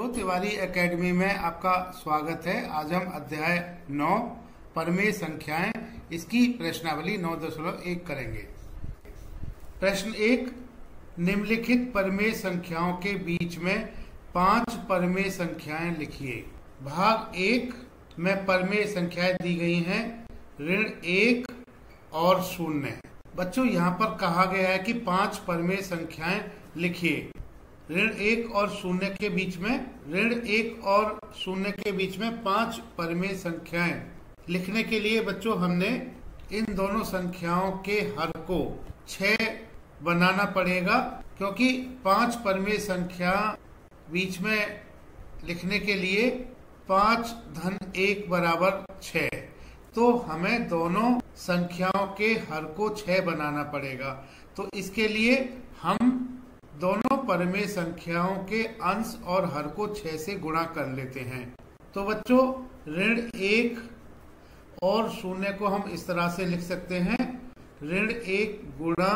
बच्चों, तिवारी एकेडमी में आपका स्वागत है। आज हम अध्याय 9 परमेय संख्याएं इसकी प्रश्नावली 9.1 करेंगे। प्रश्न 1, निम्नलिखित परमेय संख्याओं के बीच में 5 परमेय संख्याएं लिखिए। भाग 1 में परमेय संख्याएं दी गई हैं ऋण 1 और 0। बच्चों, यहाँ पर कहा गया है कि 5 परमेय संख्याएं लिखिए। ऋण 1 और 0 के बीच में, ऋण 1 और 0 के बीच में 5 परमेय संख्याएं लिखने के लिए बच्चों हमने इन दोनों संख्याओं के हर को 6 बनाना पड़ेगा, क्योंकि 5 परमेय संख्या बीच में लिखने के लिए 5 धन 1 बराबर 6, तो हमें दोनों संख्याओं के हर को 6 बनाना पड़ेगा। तो इसके लिए हम दोनों परमेय संख्याओं के अंश और हर को 6 से गुणा कर लेते हैं। तो बच्चों, ऋण 1 और 0 को हम इस तरह से लिख सकते हैं, ऋण 1 गुणा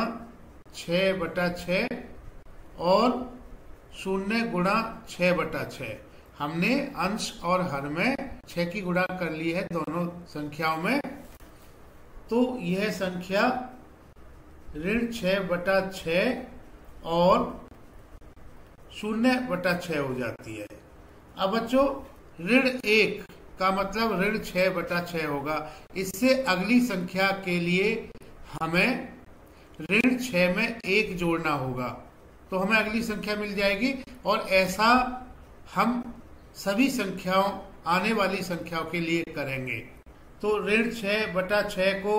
6/6 और 0 गुणा 6/6। हमने अंश और हर में 6 की गुणा कर ली है दोनों संख्याओं में। तो यह संख्या ऋण 6/6 और 0/6 हो जाती है। अब बच्चों, ऋण 1 का मतलब ऋण 6/6 होगा। इससे अगली संख्या के लिए हमें ऋण 6 में 1 जोड़ना होगा, तो हमें अगली संख्या मिल जाएगी। और ऐसा हम सभी संख्याओं, आने वाली संख्याओं के लिए करेंगे। तो ऋण 6/6 को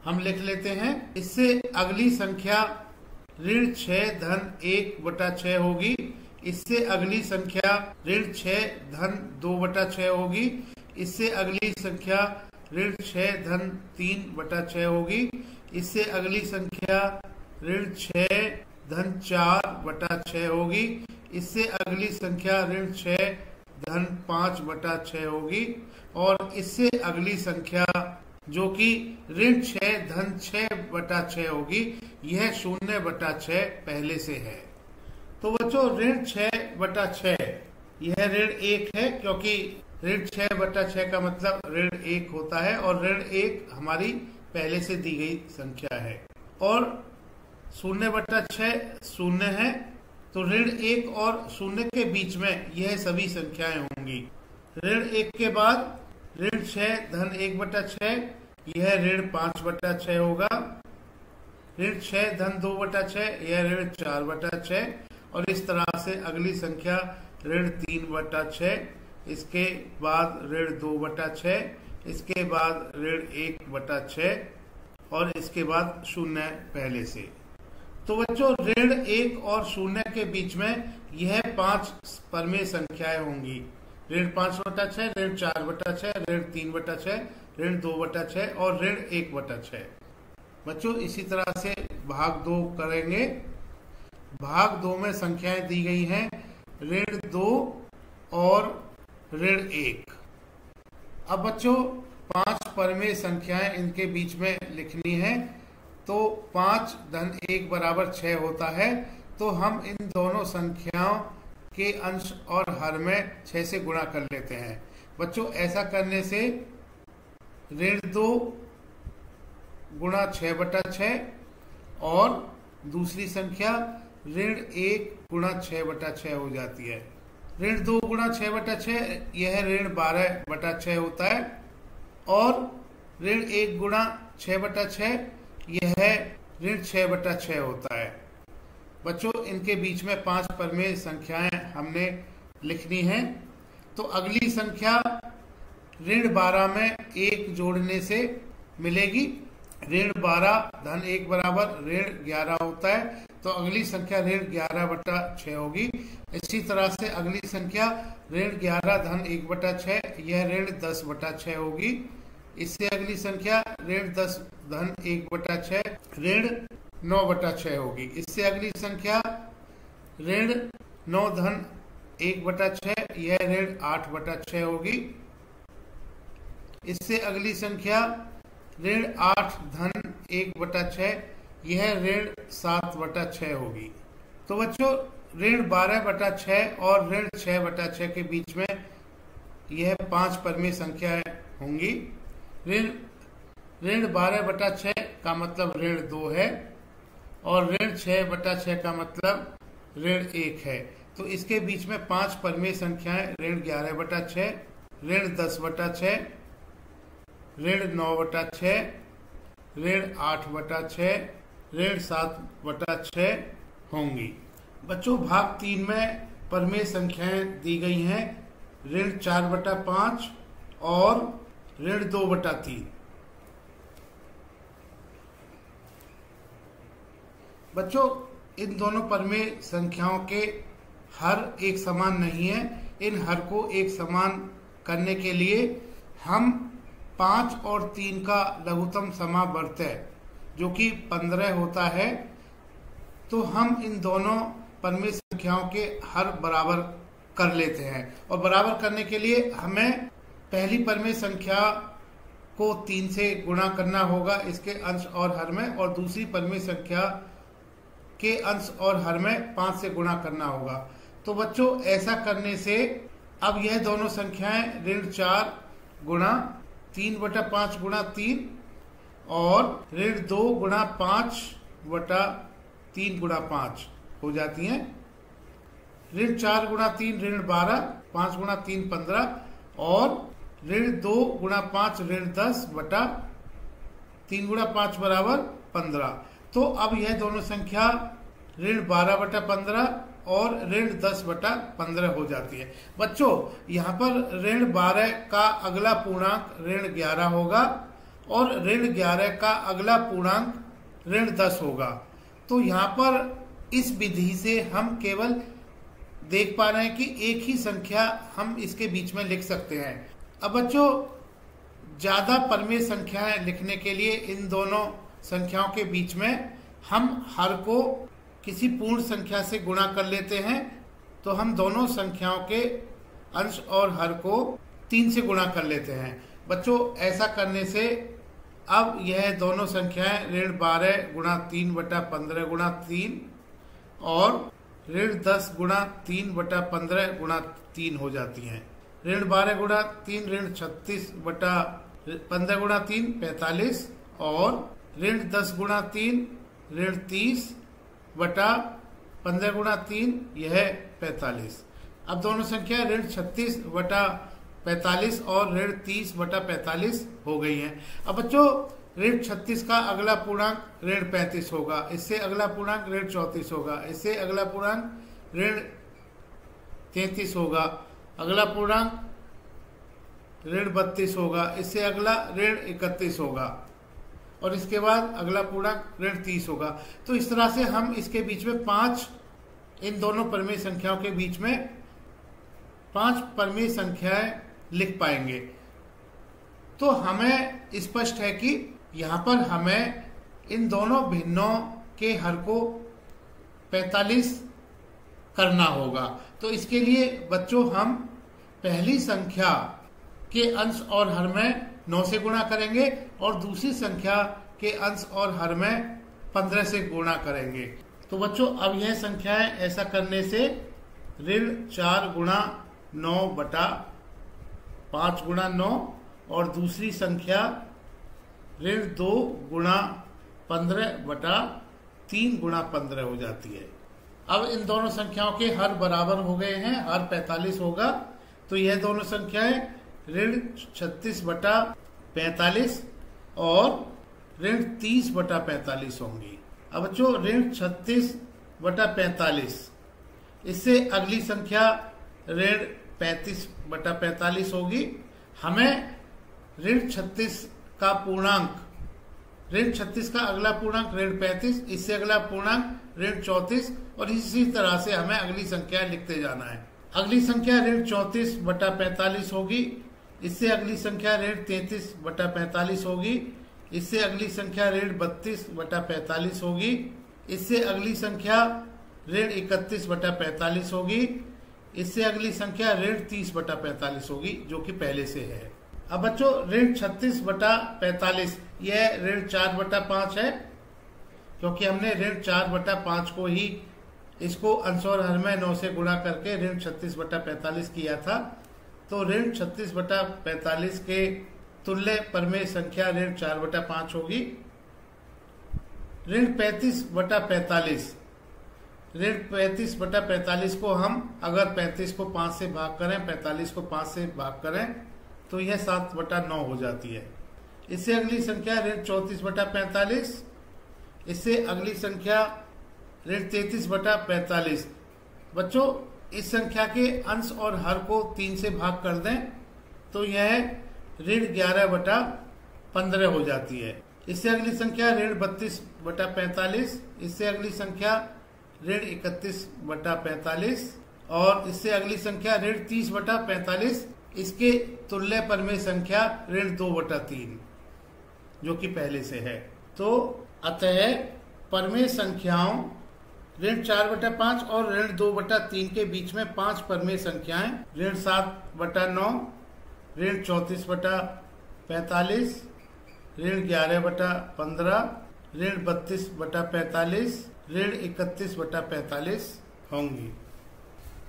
हम लिख लेते हैं। इससे अगली संख्या ऋण 6 धन 1/6 होगी। इससे अगली संख्या ऋण 6 धन 2/6 होगी। इससे अगली संख्या ऋण 6 धन 3/6 होगी। इससे अगली संख्या ऋण 6 धन 4/6 होगी। इससे अगली संख्या ऋण 6 धन 5/6 होगी। और इससे अगली संख्या जो कि ऋण 6 धन 6/6 होगी, यह 0/6 पहले से है। तो बच्चों, ऋण 6/6 यह ऋण 1 है, क्योंकि ऋण 6/6 का मतलब ऋण 1 होता है और ऋण 1 हमारी पहले से दी गई संख्या है। और 0/6 0 है, तो ऋण 1 और 0 के बीच में यह सभी संख्याएं होंगी। ऋण 1 के बाद ऋण 6 धन 1/6, यह ऋण 5/6 होगा। ऋण 6 धन 2/6, यह ऋण 4/6। और इस तरह से अगली संख्या ऋण 3/6, इसके बाद ऋण 2/6, इसके बाद ऋण 1/6 और इसके बाद 0 पहले से। तो बच्चों, ऋण 1 और 0 के बीच में यह 5 परमेय संख्याएं होंगी। ऋण 5/6, ऋण 4/6, ऋण 3/6, ऋण 2/6 और ऋण 1/6। बच्चों, इसी तरह से भाग 2 करेंगे। भाग 2 में संख्याएं दी गई हैं ऋण 2 और ऋण 1। अब बच्चों, 5 परमेय संख्याएं इनके बीच में लिखनी है। तो 5 धन 1 बराबर 6 होता है। तो हम इन दोनों संख्याओं के अंश और हर में 6 से गुणा कर लेते हैं। बच्चों, ऐसा करने से ऋण 2 गुणा 6/6 और दूसरी संख्या ऋण 1 गुणा 6/6 हो जाती है। ऋण 2 गुणा 6/6 यह ऋण 12/6 होता है। और ऋण 1 गुणा 6/6 यह ऋण 6/6 होता है। बच्चों, इनके बीच में 5 परमेय संख्याएं हमने लिखनी हैं। तो अगली संख्या ऋण 12 में 1 जोड़ने से मिलेगी। ऋण 12 धन 1 बराबर ऋण 11 होता है। तो अगली संख्या ऋण 11/6 होगी। इसी तरह से अगली संख्या ऋण 11 धन 1/6, यह ऋण 10/6 होगी। इससे अगली संख्या ऋण 10 धन 1/6, ऋण 9/6 होगी। इससे अगली संख्या ऋण 9 धन 1/6, यह ऋण 8/6 होगी। इससे अगली संख्या ऋण 8 धन 1/6, यह ऋण 7/6 होगी। तो बच्चों ऋण 12/6 और ऋण 6/6 के बीच में यह 5 परमेय संख्याएं होंगी। ऋण 12/6 का मतलब ऋण 2 है और ऋण 6/6 का मतलब ऋण 1 है। तो इसके बीच में 5 परमेय संख्याएं ऋण 11/6, ऋण 10/6, ऋण 9/6, ऋण 8/6, ऋण 7/6 होंगी। बच्चों भाग 3 में परमेय संख्याएं दी गई हैं ऋण 4/5 और ऋण 2/3। बच्चों इन दोनों परमेय संख्याओं के हर एक समान नहीं है। इन हर को एक समान करने के लिए हम 5 और 3 का लघुत्तम समावर्त जो कि 15 होता है, तो हम इन दोनों परमेय संख्याओं के हर बराबर कर लेते हैं। और बराबर करने के लिए हमें पहली परमेय संख्या को 3 से गुणा करना होगा इसके अंश और हर में, और दूसरी परमेय संख्या के अंश और हर में 5 से गुणा करना होगा। तो बच्चों ऐसा करने से अब यह दोनों संख्याएं ऋण 4 गुणा 3/5 गुणा 3 और ऋण 2 गुणा 5/3 गुणा 5 हो जाती हैं। ऋण 4 गुणा 3 ऋण 12, 5 गुणा 3 15 और ऋण 2 गुणा 5 ऋण 10/3 गुणा 5 बराबर 15। तो अब यह दोनों संख्या ऋण 12/15 और ऋण 10/15 हो जाती है। बच्चों यहाँ पर ऋण 12 का अगला पूर्णांक ऋण 11 होगा और ऋण 11 का अगला पूर्णांक ऋण 10 होगा। तो यहाँ पर इस विधि से हम केवल देख पा रहे हैं कि एक ही संख्या हम इसके बीच में लिख सकते हैं। अब बच्चों ज्यादा परमेय संख्याएं लिखने के लिए इन दोनों संख्याओं के बीच में हम हर को किसी पूर्ण संख्या से गुणा कर लेते हैं। तो हम दोनों संख्याओं के अंश और हर को 3 से गुणा कर लेते हैं। बच्चों ऐसा करने से अब यह दोनों संख्याएं ऋण 12 गुणा 3/15 गुणा 3 और ऋण 10 गुणा 3/15 गुणा 3 हो जाती हैं। ऋण 12 गुणा 3 ऋण 36/15 गुणा 3 45 और ऋण 10 गुणा 3 ऋण 30/15 गुणा 3 यह 45। अब दोनों संख्या ऋण 36/45 और ऋण 30/45 हो गई हैं। अब बच्चों ऋण 36 का अगला पूर्णांक ऋण 35 होगा, इससे अगला पूर्णांक ऋण 34 होगा, इससे अगला पूर्णांक ऋण 33 होगा, अगला पूर्णांक ऋण 32 होगा, इससे अगला ऋण 31 होगा और इसके बाद अगला पूर्णांक ऋण 30 होगा। तो इस तरह से हम इसके बीच में 5 इन दोनों परमेय संख्याओं के बीच में 5 परमेय संख्याएं लिख पाएंगे। तो हमें स्पष्ट है कि यहाँ पर हमें इन दोनों भिन्नों के हर को 45 करना होगा। तो इसके लिए बच्चों हम पहली संख्या के अंश और हर में 9 से गुणा करेंगे और दूसरी संख्या के अंश और हर में 15 से गुणा करेंगे। तो बच्चों अब यह संख्याएं ऐसा करने से ऋण 4 गुणा 9/5 गुणा 9 और दूसरी संख्या ऋण 2 गुणा 15/3 गुणा 15 हो जाती है। अब इन दोनों संख्याओं के हर बराबर हो गए हैं, हर 45 होगा। तो यह दोनों संख्याएं ऋण 36/45 और ऋण 30/45 होंगी। अब बच्चों ऋण 36/45 इससे अगली संख्या ऋण 35/45 होगी। हमें ऋण 36 का पूर्णांक ऋण 36 का अगला पूर्णांक ऋण 35, इससे अगला पूर्णांक ऋण 34 और इसी तरह से हमें अगली संख्या लिखते जाना है। अगली संख्या ऋण 34/45 होगी, इससे अगली संख्या ऋण 33/45 होगी, इससे अगली संख्या ऋण 32/45 होगी, इससे अगली संख्या ऋण 31/45 होगी, इससे अगली संख्या ऋण 30/45 होगी जो कि पहले से है। अब बच्चों ऋण 36/45 यह ऋण 4/5 है, क्योंकि हमने ऋण 4/5 को ही इसको अंश और हर में 9 से गुणा करके ऋण 36/45 किया था। तो ऋण 36/45 के तुल्य परमेय संख्या ऋण 4/5 होगी। ऋण 35/45, ऋण 35/45 को हम अगर 35 को 5 से भाग करें, 45 को 5 से भाग करें तो यह 7/9 हो जाती है। इससे अगली संख्या ऋण 34/45, इससे अगली संख्या ऋण 33/45। बच्चों इस संख्या के अंश और हर को 3 से भाग कर दें तो यह ऋण 11/15 हो जाती है। इससे अगली संख्या ऋण 32/45, इससे अगली संख्या ऋण 31/45 और इससे अगली संख्या ऋण 30/45। इसके तुल्य परमेय संख्या ऋण 2/3 जो कि पहले से है। तो अतः परमेय संख्याओं ऋण 4/5 और ऋण 2/3 के बीच में 5 परमेय संख्याएं ऋण 7/9, ऋण 34/45, ऋण 11/15, ऋण 32/45, ऋण 31/45 होंगी।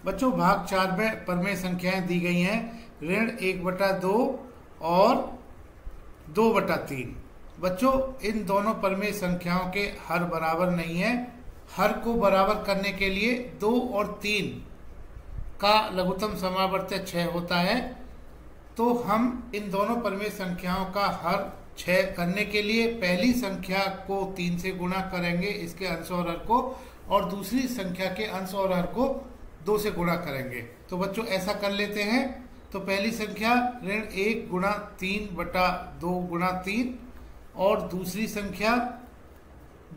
बच्चों भाग 4 में परमेय संख्याएं दी गई हैं ऋण 1/2 और 2/3। बच्चों इन दोनों परमेय संख्याओं के हर बराबर नहीं है। हर को बराबर करने के लिए 2 और 3 का लघुत्तम समावर्त्य 6 होता है। तो हम इन दोनों परमेय संख्याओं का हर 6 करने के लिए पहली संख्या को 3 से गुणा करेंगे इसके अंश और हर को, और दूसरी संख्या के अंश और हर को 2 से गुणा करेंगे। तो बच्चों ऐसा कर लेते हैं। तो पहली संख्या ऋण 1 गुणा 3/2 गुणा 3 और दूसरी संख्या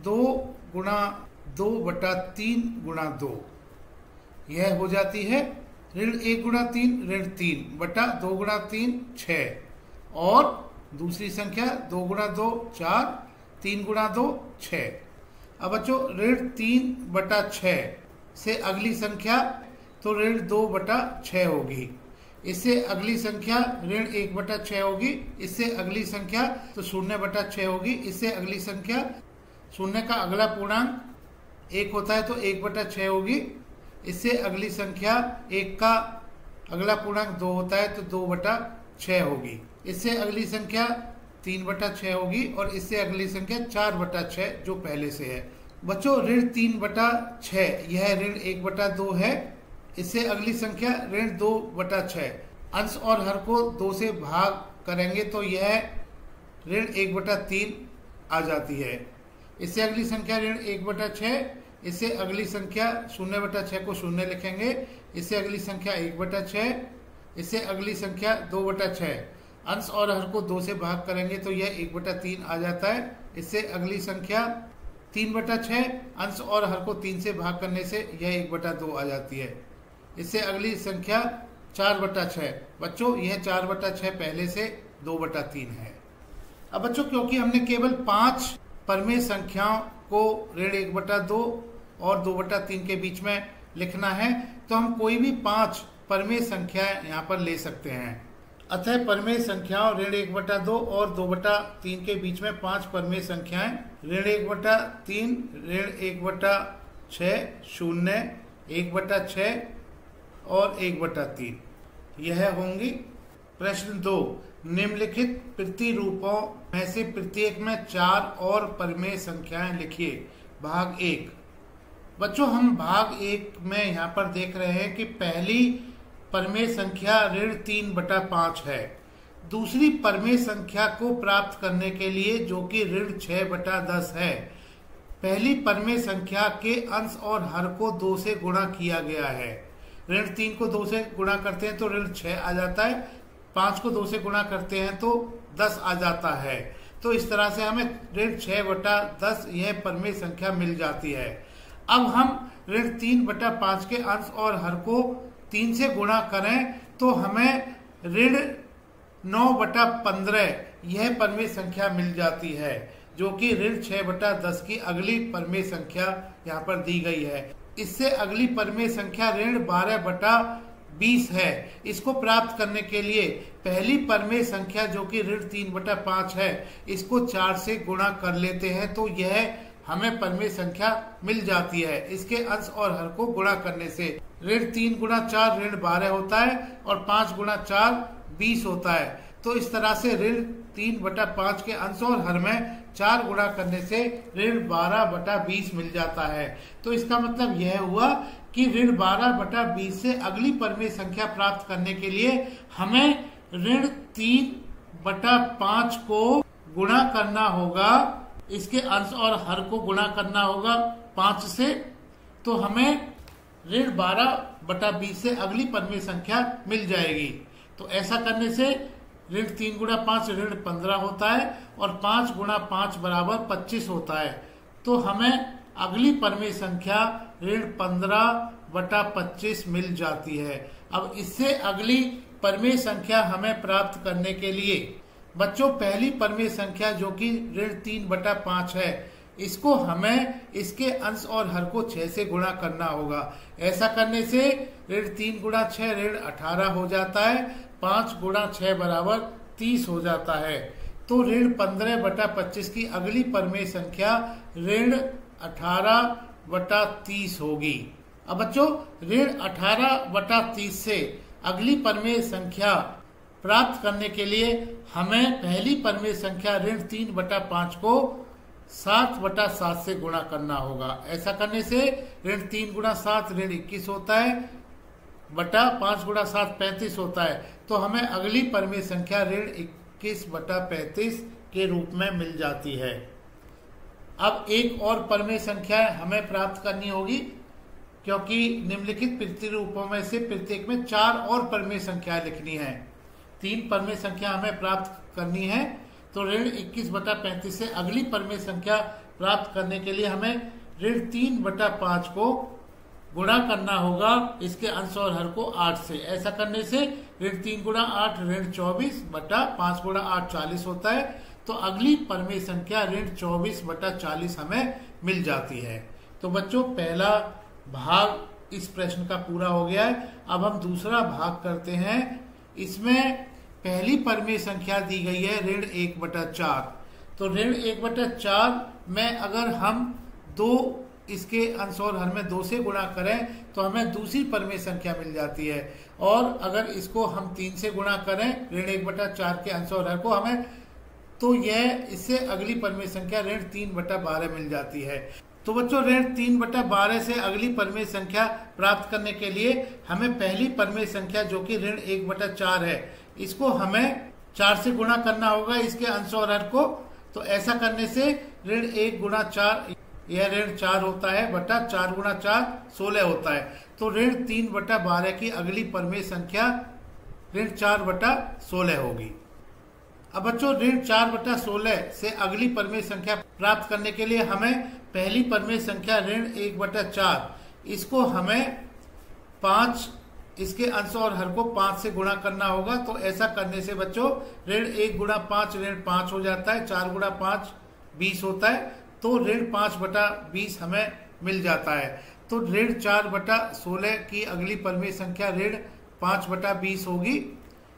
2 गुणा 2/3 गुणा 2, यह हो जाती है ऋण 1 गुणा 3 ऋण 3/2 गुणा 3 6 और दूसरी संख्या 2 गुणा 2 4, 3 गुणा 2 6। अब बच्चों ऋण 3/6 से अगली संख्या तो ऋण 2/6 होगी। इससे अगली संख्या ऋण 1/6 होगी। इससे अगली संख्या तो 0/6 होगी। इससे अगली संख्या 0 का अगला पूर्णांक 1 होता है तो 1/6 होगी। इससे अगली संख्या 1 का अगला पूर्णांक 2 होता है तो 2/6 होगी। इससे अगली संख्या 3/6 होगी और इससे अगली संख्या 4/6 जो पहले से है। बच्चों ऋण 3/6 यह ऋण 1/2 है। इससे अगली संख्या ऋण 2/6, अंश और हर को 2 से भाग करेंगे तो यह ऋण 1/3 आ जाती है। इससे अगली संख्या ऋण 1/6, इससे अगली संख्या 0/6 को 0 लिखेंगे। इससे अगली संख्या 1/6, इससे अगली संख्या 2/6, अंश और हर को 2 से भाग करेंगे तो यह 1/3 आ जाता है। इससे अगली संख्या 3/6, अंश और हर को 3 से भाग करने से यह 1/2 आ जाती है। इससे अगली संख्या 4/6। बच्चों यह 4/6 पहले से 2/3 है। अब बच्चों क्योंकि हमने केवल 5 परमेय संख्याओं को ऋण 1/2 और 2/3 के बीच में लिखना है तो हम कोई भी 5 परमेय संख्याएं यहाँ पर ले सकते हैं। अतः परमेय संख्याओं ऋण 1/2 और 2/3 के बीच में 5 परमेय संख्याएं ऋण 1/3, ऋण 1/6, 0, 1/6 और 1/3 यह होंगी। प्रश्न 2, निम्नलिखित प्रतिरूपों में से प्रत्येक में 4 और परमेय संख्याएं लिखिए। भाग 1। बच्चों हम भाग 1 में यहाँ पर देख रहे हैं कि पहली परमेय संख्या ऋण 3/5 है। दूसरी परमेय संख्या को प्राप्त करने के लिए जो कि ऋण 6/10 है, पहली परमेय संख्या के अंश और हर को 2 से गुणा किया गया है। ऋण 3 को 2 से गुणा करते हैं तो ऋण 6 आ जाता है। 5 को 2 से गुणा करते हैं तो 10 आ जाता है। तो इस तरह से हमें ऋण 6/10 यह परमेय संख्या मिल जाती है। अब हम ऋण 3/5 के अंश और हर को 3 से गुणा करें तो हमें ऋण 9/15 यह परमेय संख्या मिल जाती है जो कि ऋण 6/10 की अगली परमेय संख्या यहाँ पर दी गई है। इससे अगली परमेय संख्या ऋण 12/20 है। इसको प्राप्त करने के लिए पहली परमेय संख्या जो कि ऋण 3/5 है इसको 4 से गुणा कर लेते हैं तो यह हमें परिमेय संख्या मिल जाती है। इसके अंश और हर को गुणा करने से ऋण 3 गुणा 4 ऋण 12 होता है और 5 गुणा 4 20 होता है। तो इस तरह से ऋण 3/5 के अंश और हर में 4 गुणा करने से ऋण 12/20 मिल जाता है। तो इसका मतलब यह हुआ कि ऋण 12/20 से अगली परिमेय संख्या प्राप्त करने के लिए हमें ऋण 3/5 को गुणा करना होगा, इसके अंश और हर को गुणा करना होगा 5 से, तो हमें ऋण 12/20 से अगली परिमेय संख्या मिल जाएगी। तो ऐसा करने से ऋण 3 गुणा 5 ऋण 15 होता है और 5 गुणा 5 बराबर 25 होता है। तो हमें अगली परिमेय संख्या ऋण 15/25 मिल जाती है। अब इससे अगली परिमेय संख्या हमें प्राप्त करने के लिए बच्चों पहली परिमेय संख्या जो कि ऋण 3/5 है, इसको हमें इसके अंश और हर को 6 से गुणा करना होगा। ऐसा करने से ऋण 3 गुणा 6 ऋण 18 हो जाता है, 5 गुणा 6 बराबर 30 हो जाता है। तो ऋण 15/25 की अगली परिमेय संख्या ऋण 18/30 होगी। अब बच्चों ऋण 18/30 से अगली परिमेय संख्या प्राप्त करने के लिए हमें पहली परिमेय संख्या ऋण 3/5 को 7/7 से गुणा करना होगा। ऐसा करने से ऋण 3 गुणा 7 ऋण 21 होता है बटा 5 गुणा 7 35 होता है। तो हमें अगली परिमेय संख्या ऋण 21/35 के रूप में मिल जाती है। अब एक और परिमेय संख्या हमें प्राप्त करनी होगी, क्योंकि निम्नलिखित प्रतिरूपों में से प्रत्येक में 4 और परिमेय संख्याएं लिखनी है। 3 परिमेय संख्या हमें प्राप्त करनी है। तो ऋण 21/35 से अगली परिमेय संख्या प्राप्त करने के लिए हमें ऋण 3/5 को गुणा करना होगा इसके अंश और हर को 8 से। ऐसा करने से ऋण 3 गुणा 8 ऋण 24 बटा 5 गुणा 8 40 होता है। तो अगली परिमेय संख्या ऋण 24/40 हमें मिल जाती है। तो बच्चों पहला भाग इस प्रश्न का पूरा हो गया है। अब हम दूसरा भाग करते हैं। इसमें पहली परिमेय संख्या दी गई है ऋण 1/4। तो ऋण 1/4 में अगर हम 2 इसके अंश और हर में 2 से गुणा करें तो हमें दूसरी परिमेय संख्या मिल जाती है। और अगर इसको हम 3 से गुणा करें ऋण 1/4 के अंश और हर को हमें, तो यह इससे अगली परिमेय संख्या ऋण 3/12 मिल जाती है। तो बच्चों ऋण 3/12 से अगली परिमेय संख्या प्राप्त करने के लिए हमें पहली परिमेय संख्या जो कि ऋण 1/4 है, इसको हमें 4 से गुणा करना होगा इसके अंश और हर को। तो ऐसा करने से ऋण 1 गुणा 4 यह ऋण 4 होता है बटा 4 गुणा 4 16 होता है। तो ऋण 3/12 की अगली परिमेय संख्या ऋण 4/16 होगी। अब बच्चों ऋण 4/16 से अगली परिमेय संख्या प्राप्त करने के लिए हमें पहली परिमेय संख्या ऋण 1/4 इसको हमें 5 इसके अंश और हर को 5 से गुणा करना होगा। तो ऐसा करने से बच्चों ऋण 1 गुणा 5 ऋण 5 हो जाता है, 4 गुणा 5 20 होता है। तो ऋण 5/20 हमें मिल जाता है। तो ऋण 4/16 की अगली परिमेय संख्या ऋण 5/20 होगी।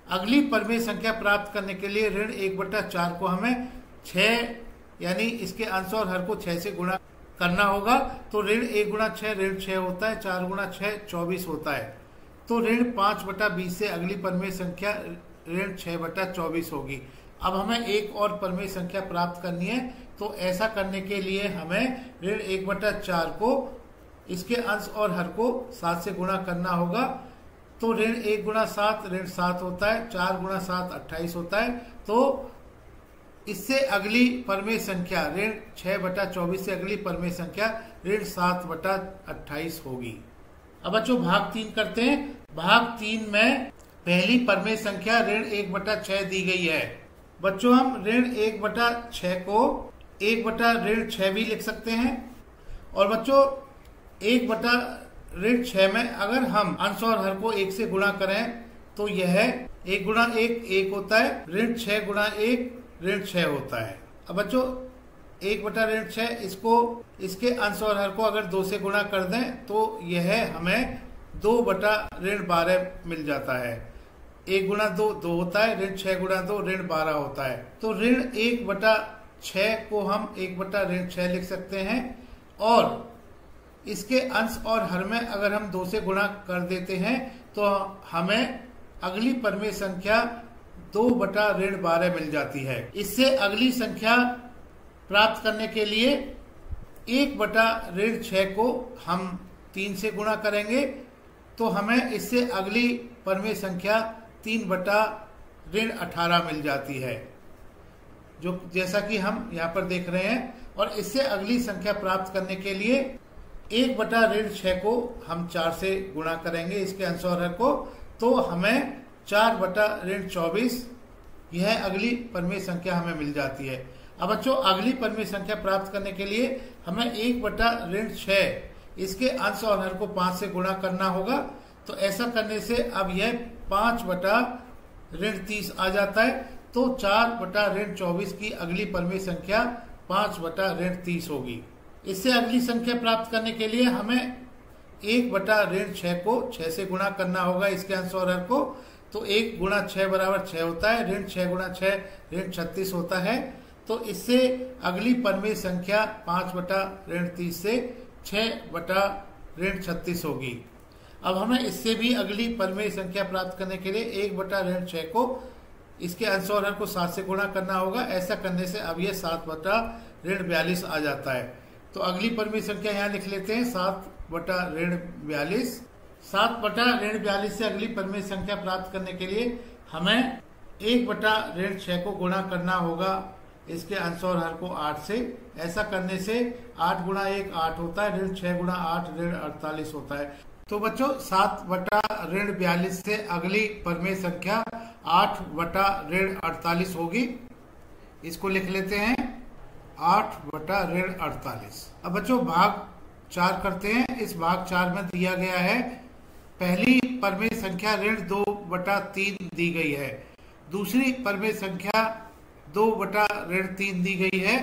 अगली परिमेय संख्या प्राप्त करने के लिए ऋण 1/4 को हमें 6 यानी इसके अंश और हर को 6 से गुणा करना होगा। तो ऋण 1 गुणा 6 ऋण 6 होता है, 4 गुणा 6 24 होता है। तो ऋण 5/20 से अगली परिमेय संख्या ऋण 6/24 होगी। अब हमें एक और परिमेय संख्या प्राप्त करनी है। तो ऐसा करने के लिए हमें ऋण 1/4 को इसके अंश और हर को 7 से गुणा करना होगा। तो ऋण 1 गुणा 7 ऋण 7 होता है, 4 गुणा 7 28 होता है। तो इससे अगली परिमेय संख्या ऋण 6/24 से अगली परिमेय संख्या ऋण 7/28 होगी। अब बच्चों भाग 3 करते हैं। भाग 3 में पहली परिमेय संख्या ऋण 1/6 दी गई है। बच्चों हम ऋण 1/6 को 1/6 भी लिख सकते हैं। और बच्चों 1/6 में अगर हम अंश और हर को 1 से गुणा करें तो यह 1 गुणा 1 1 होता है, ऋण 6 गुणा 1 ऋण 6 होता है। अब बच्चों 1/6 इसको इसके अंश और हर को अगर 2 से गुणा कर दें तो यह हमें 2/12 मिल जाता है। 1 गुणा 2 2 होता है, ऋण 6 गुणा 2 ऋण 12 होता है। तो ऋण 1/6 6 को हम 1/6 लिख सकते हैं, और इसके अंश और हर में अगर हम 2 से गुणा कर देते हैं तो हमें अगली परमेय संख्या 2/12 मिल जाती है। इससे अगली संख्या प्राप्त करने के लिए 1/6 को हम 3 से गुणा करेंगे तो हमें इससे अगली परमेय संख्या 3/18 मिल जाती है, जो जैसा कि हम यहाँ पर देख रहे हैं। और इससे अगली संख्या प्राप्त करने के लिए 1/6 को हम 4 से गुणा करेंगे इसके अंश और हर को, तो हमें 4/24 यह अगली परमेय संख्या हमें मिल जाती है। अब बच्चों अगली परमेय संख्या प्राप्त करने के लिए हमें 1/6 इसके अंश और हर को 5 से गुणा करना होगा। तो ऐसा करने से अब यह 5/30 आ जाता है, तो 4/24 की अगली परमेय संख्या 5/30 होगी। इससे अगली संख्या प्राप्त करने के लिए हमें 1/6 को 6 से गुणा करना होगा इसके अंश और हर को, तो 1 × 6 = 6 होता है, ऋण 6 × 6 ऋण 36 होता है। तो इससे अगली परमेय संख्या 5/30 से 6/36 होगी। अब हमें इससे भी अगली परमेय संख्या प्राप्त करने के लिए 1/6 को इसके अंश और हर को 7 से गुणा करना होगा। ऐसा करने से अब यह 7/42 आ जाता है। तो अगली परमेय संख्या यहाँ लिख लेते हैं 7/42। 7/42 से अगली परमेय संख्या प्राप्त करने के लिए हमें 1/6 को गुणा करना होगा इसके अंश और हर को 8 से। ऐसा करने से 8 × 1 8 होता है, ऋण 6 × 8 ऋण 48 होता है। तो बच्चों 7/42 से अगली परमेय संख्या 8/48 होगी। इसको लिख लेते हैं 8/48। अब बच्चों भाग 4 करते हैं। इस भाग 4 में दिया गया है पहली परमेय संख्या ऋण 2/3 दी गई है, दूसरी परमेय संख्या 2/3 दी गई है।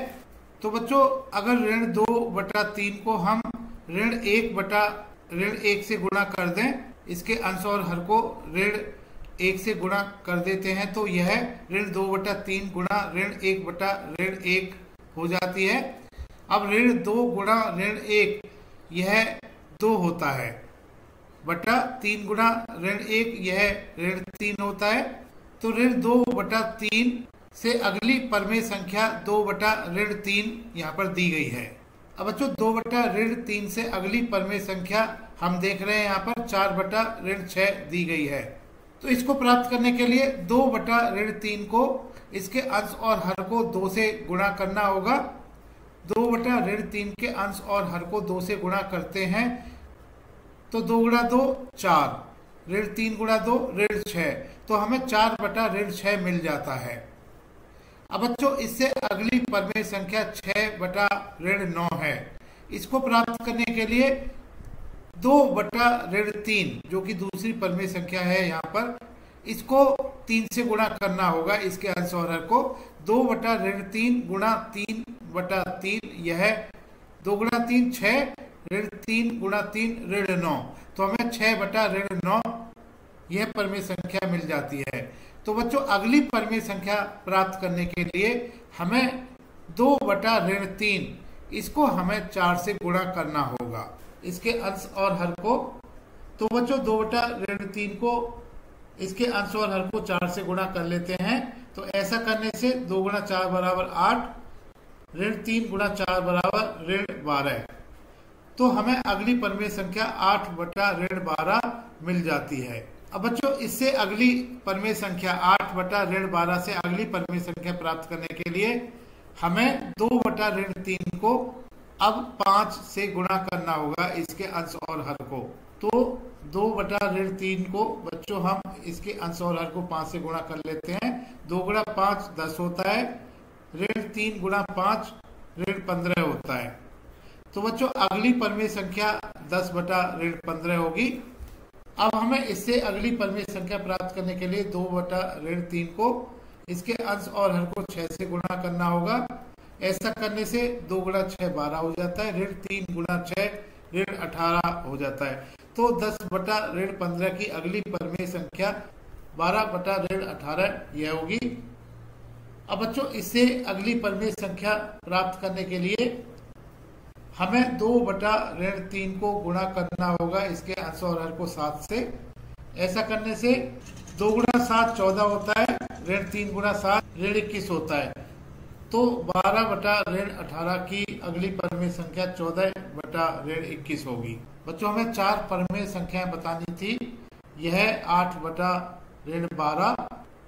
तो बच्चों अगर ऋण 2/3 को हम ऋण 1 से गुणा कर दें, इसके अंश और हर को ऋण 1 से गुणा कर देते हैं, तो यह ऋण 2/3 गुणा ऋण 1/1 हो जाती है। अब ऋण 2 गुणा ऋण 1 यह 2 होता है, बटा 3 गुणा ऋण 1 यह ऋण 3 होता है। तो ऋण 2/3 से अगली परमेय संख्या 2/3 यहाँ पर दी गई है। अब बच्चों 2/3 से अगली परमेय संख्या हम देख रहे हैं यहाँ पर 4/6 दी गई है। तो इसको प्राप्त करने के लिए 2/3 को इसके अंश और हर को 2 से गुणा करना होगा। 2/3 के अंश और हर को 2 से गुणा करते हैं तो 2 × 2 4, ऋण 3 × 2 ऋण 6, तो हमें 4/6 मिल जाता है। अब बच्चों इससे अगली परमेय संख्या 6/9 है। इसको प्राप्त करने के लिए 2/3 जो कि दूसरी परमेय संख्या है यहाँ पर, इसको 3 से गुणा करना होगा इसके अंश और हर को। 2/3 गुणा 3/3 यह 2 × 3 6, ऋण 3 × 3 ऋण 9, तो हमें 6/9 यह परमेय संख्या मिल जाती है। तो बच्चों अगली परमेय संख्या प्राप्त करने के लिए हमें 2/3 इसको हमें 4 से गुणा करना होगा इसके अंश और हर को। तो बच्चों 2/3 को इसके अंश और हर को 4 से गुणा कर लेते हैं। तो ऐसा करने से 2 × 4 = 8, ऋण 3 × 4 = ऋण 12, तो हमें अगली परमेय संख्या 8/12 मिल जाती है। अब बच्चों इससे अगली परमेय संख्या 8/12 से अगली परमेय संख्या प्राप्त करने के लिए हमें 2/3 को अब 5 से गुणा करना होगा इसके अंश और हर को। तो 2/3 को बच्चों हम इसके अंश और हर को 5 से गुणा कर लेते हैं। 2 × 5 10 होता है, ऋण 3 × 5 ऋण 15 होता है। तो बच्चों अगली परमेय संख्या 10/15 होगी। अब हमें इससे अगली परमेय संख्या प्राप्त करने के लिए 2/3 को इसके अंश और हर को 6 से गुणा करना होगा। ऐसा करने से 2 × 6 12 हो जाता है, ऋण 3 × 6 ऋण 18 हो जाता है। तो 10/15 की अगली परमेय संख्या 12/18 यह होगी। अब बच्चों इससे अगली परिमेय संख्या प्राप्त करने के लिए हमें 2/-3 को गुणा करना होगा इसके अंश और हर को 7 से। ऐसा करने से 2 गुणा 7 14 होता है, ऋण 3 गुणा 7 ऋण 21 होता है। तो 12/-18 की अगली परिमेय संख्या 14/-21 होगी। बच्चों हमें 4 परिमेय संख्याएं बतानी थी। यह 8/-12,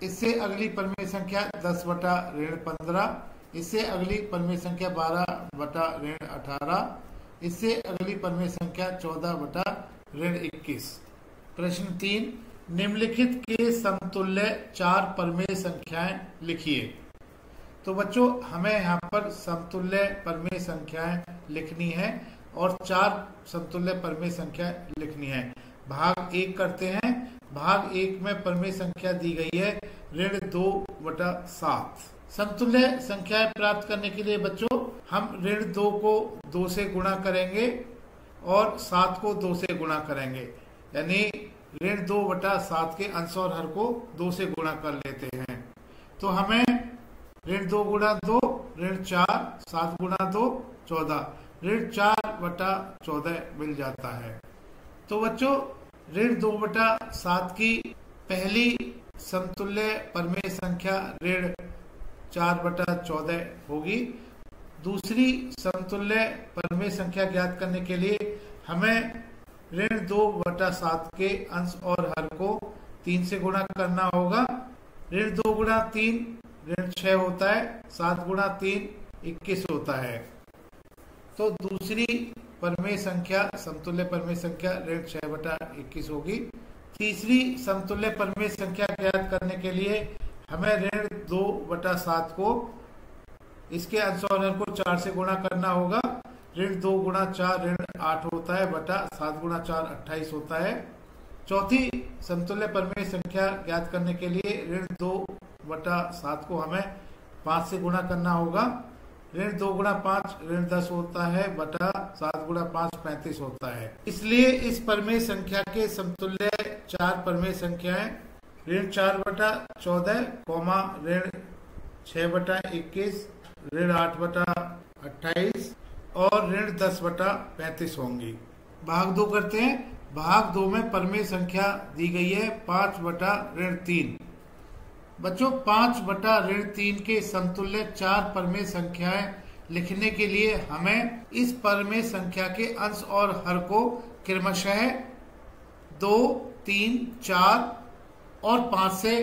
इससे अगली परिमेय संख्या 10/-15, इससे अगली परिमेय संख्या 12/-18, इससे अगली परिमेय संख्या 14/-21। प्रश्न 3, निम्नलिखित के समतुल्य 4 परिमेय संख्याएं लिखिए। तो बच्चों हमें यहाँ पर समतुल्य परिमेय संख्याएं लिखनी है और 4 समतुल्य परिमेय संख्या लिखनी है। भाग 1 करते हैं। भाग 1 में परिमेय संख्या दी गई है ऋण 2/7। समतुल्य संख्याएं प्राप्त करने के लिए बच्चों हम ऋण 2 को 2 से गुणा करेंगे और 7 को 2 से गुणा करेंगे, यानी ऋण 2/7 के अंश और हर को 2 से गुणा कर लेते हैं। तो हमें ऋण 2 गुणा 2 ऋण 4, 7 गुणा 2 14, ऋण 4/14 मिल जाता है। तो बच्चों ऋण 2/7 की पहली समतुल्य परिमेय संख्या ऋण 4/14 होगी। दूसरी समतुल्य परिमेय संख्या ज्ञात करने के लिए हमें ऋण 2/7 के अंश और हर को 3 से गुणा करना होगा। ऋण 2 गुणा 3 ऋण 6 होता है, 7 गुणा 3 21 होता है। तो दूसरी परिमेय संख्या समतुल्य परिमेय संख्या ऋण 6/21 होगी। तीसरी समतुल्य परिमेय संख्या ज्ञात करने के लिए हमें ऋण 2/7 को इसके अंश और हर को 4 से गुणा करना होगा। ऋण 2 गुणा 4 ऋण 8 होता है बटा 7 गुणा 4 28 होता है। चौथी समतुल्य परिमेय संख्या ज्ञात करने के लिए ऋण 2/7 को हमें 5 से गुणा करना होगा। ऋण 2 गुणा 5 ऋण 10 होता है बटा 7 गुणा 5 35 होता है। इसलिए इस परिमेय संख्या के समतुल्य 4 परिमेय संख्याएं ऋण 4/14, ऋण 6/21, ऋण 8/28 और ऋण 10/35 होंगी। भाग 2 करते हैं। भाग 2 में परिमेय संख्या दी गई है 5/3। बच्चों 5/3 के समतुल्य 4 परिमेय संख्याएं लिखने के लिए हमें इस परिमेय संख्या के अंश और हर को क्रमशः 2, 3, 4 और 5 से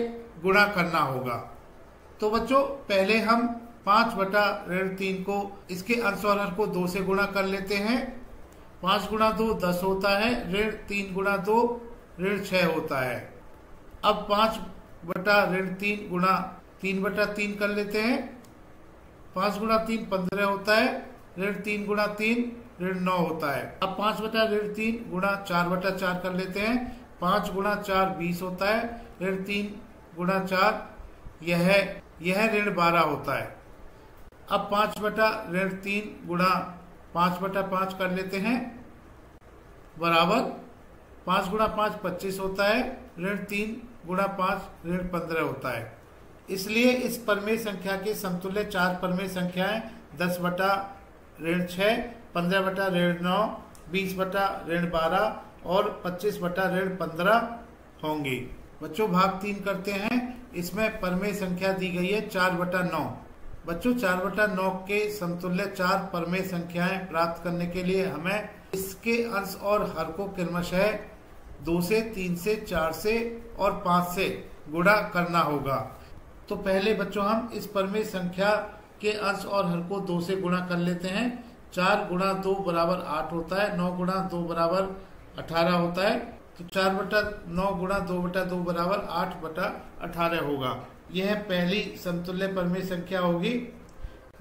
गुणा करना होगा। तो बच्चों पहले हम 5/3 को इसके अंश और हर को 2 से गुणा कर लेते हैं। 5 गुणा 2 10 होता है, ऋण 3 गुणा 2 ऋण 6 होता है। अब 5/3 गुणा 3/3 कर लेते हैं। 5 गुणा 3 15 होता है, ऋण 3 गुणा 3 ऋण 9 होता है। अब 5/3 गुणा 4/4 कर लेते हैं। 5 गुणा 4 20 होता है, ऋण 3 गुणा 4 यह ऋण 12 होता है। अब 5/3 गुणा 5/5 कर लेते हैं, बराबर 5 गुणा 5 25 होता है, ऋण 3 गुणा 5 ऋण 15 होता है। इसलिए इस परिमेय संख्या के समतुल्य 4 परिमेय संख्याएं 10/6, 15/9, 20/12 और 25/15 होंगी। बच्चों भाग 3 करते हैं। इसमें परिमेय संख्या दी गई है 4/9। बच्चों 4/9 के समतुल्य 4 परिमेय संख्याएं प्राप्त करने के लिए हमें इसके अंश और हर को क्रमशः 2 से, 3 से, 4 से और 5 से गुणा करना होगा। तो पहले बच्चों हम इस परिमेय संख्या के अंश और हर को 2 से गुणा कर लेते हैं। 4 गुणा 2 बराबर 8 होता है, 9 गुणा 2 बराबर 18 होता है। तो 4/9 गुणा 2/2 बराबर 8/18 होगा। यह पहली समतुल्य परिमेय संख्या होगी।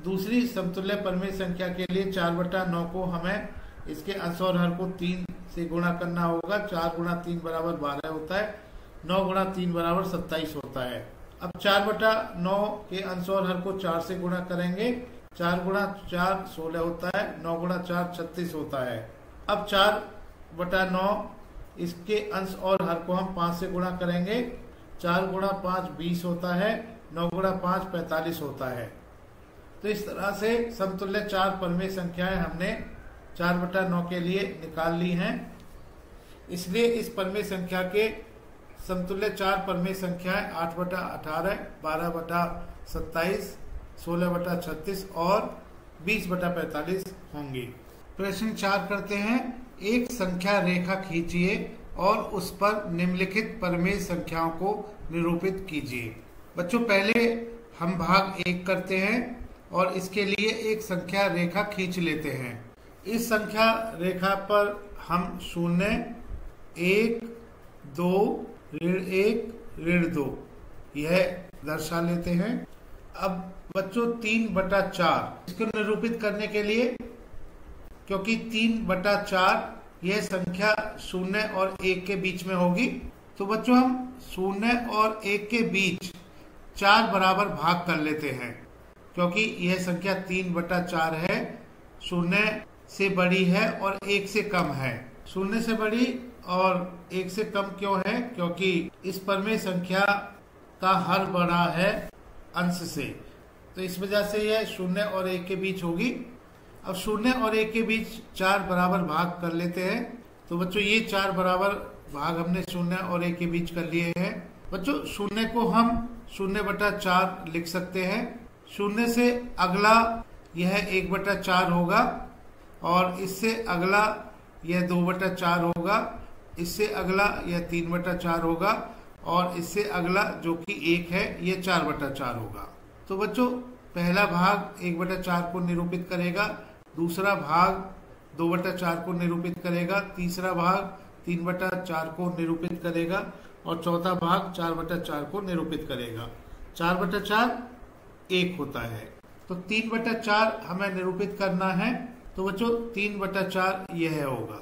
दूसरी समतुल्य परिमेय संख्या के लिए 4/9 को हमें इसके अंश और हर को 3 से गुणा करना होगा। 4 गुणा 3 बराबर 12 होता है, 9 गुणा 3 बराबर 27 होता है। अब 4/9 के अंश और हर को 4 से गुणा करेंगे। 4 गुणा 4 16 होता है, 9 गुणा 4 36 होता है। अब 4/9 इसके अंश और हर को हम 5 से गुणा करेंगे। 4 गुणा 5 20 होता है, 9 गुणा 5 45 होता है। तो इस तरह से समतुल्य 4 परमेय संख्याएं हमने 4/9 के लिए निकाल ली हैं। इसलिए इस परमेय संख्या के समतुल्य 4 परमेय संख्याएं 8/18, 12/27, 16/36 और 20/45 होंगी। प्रश्न 4 करते हैं। एक संख्या रेखा खींचिए और उस पर निम्नलिखित परमेय संख्याओं को निरूपित कीजिए। बच्चों, पहले हम भाग 1 करते हैं और इसके लिए एक संख्या रेखा खींच लेते हैं। इस संख्या रेखा पर हम 0, 1, 2, -1, -2 यह दर्शा लेते हैं। अब बच्चों 3/4 इसको निरूपित करने के लिए, क्योंकि 3/4 यह संख्या 0 और 1 के बीच में होगी, तो बच्चों हम 0 और 1 के बीच 4 बराबर भाग कर लेते हैं। क्योंकि यह संख्या 3/4 है, 0 से बड़ी है और 1 से कम है। 0 से बड़ी और 1 से कम क्यों है? क्योंकि इस परमेय संख्या का हर बड़ा है अंश से, तो इस वजह से यह 0 और 1 के बीच होगी। अब 0 और 1 के बीच 4 बराबर भाग कर लेते हैं। तो बच्चों ये 4 बराबर भाग हमने 0 और 1 के बीच कर लिए हैं। बच्चों 0 को हम 0/4 लिख सकते हैं। 0 से अगला यह 1/4 होगा और इससे अगला यह 2/4 होगा, इससे अगला यह 3/4 होगा और इससे अगला जो कि 1 है यह 4/4 होगा। तो बच्चों पहला भाग 1/4 को निरूपित करेगा, दूसरा भाग 2/4 को निरूपित करेगा, तीसरा भाग 3/4 को निरूपित करेगा और चौथा भाग 4/4 को निरूपित करेगा। 4/4 1 होता है। तो 3/4 हमें निरूपित करना है। तो बच्चों 3/4 यह होगा।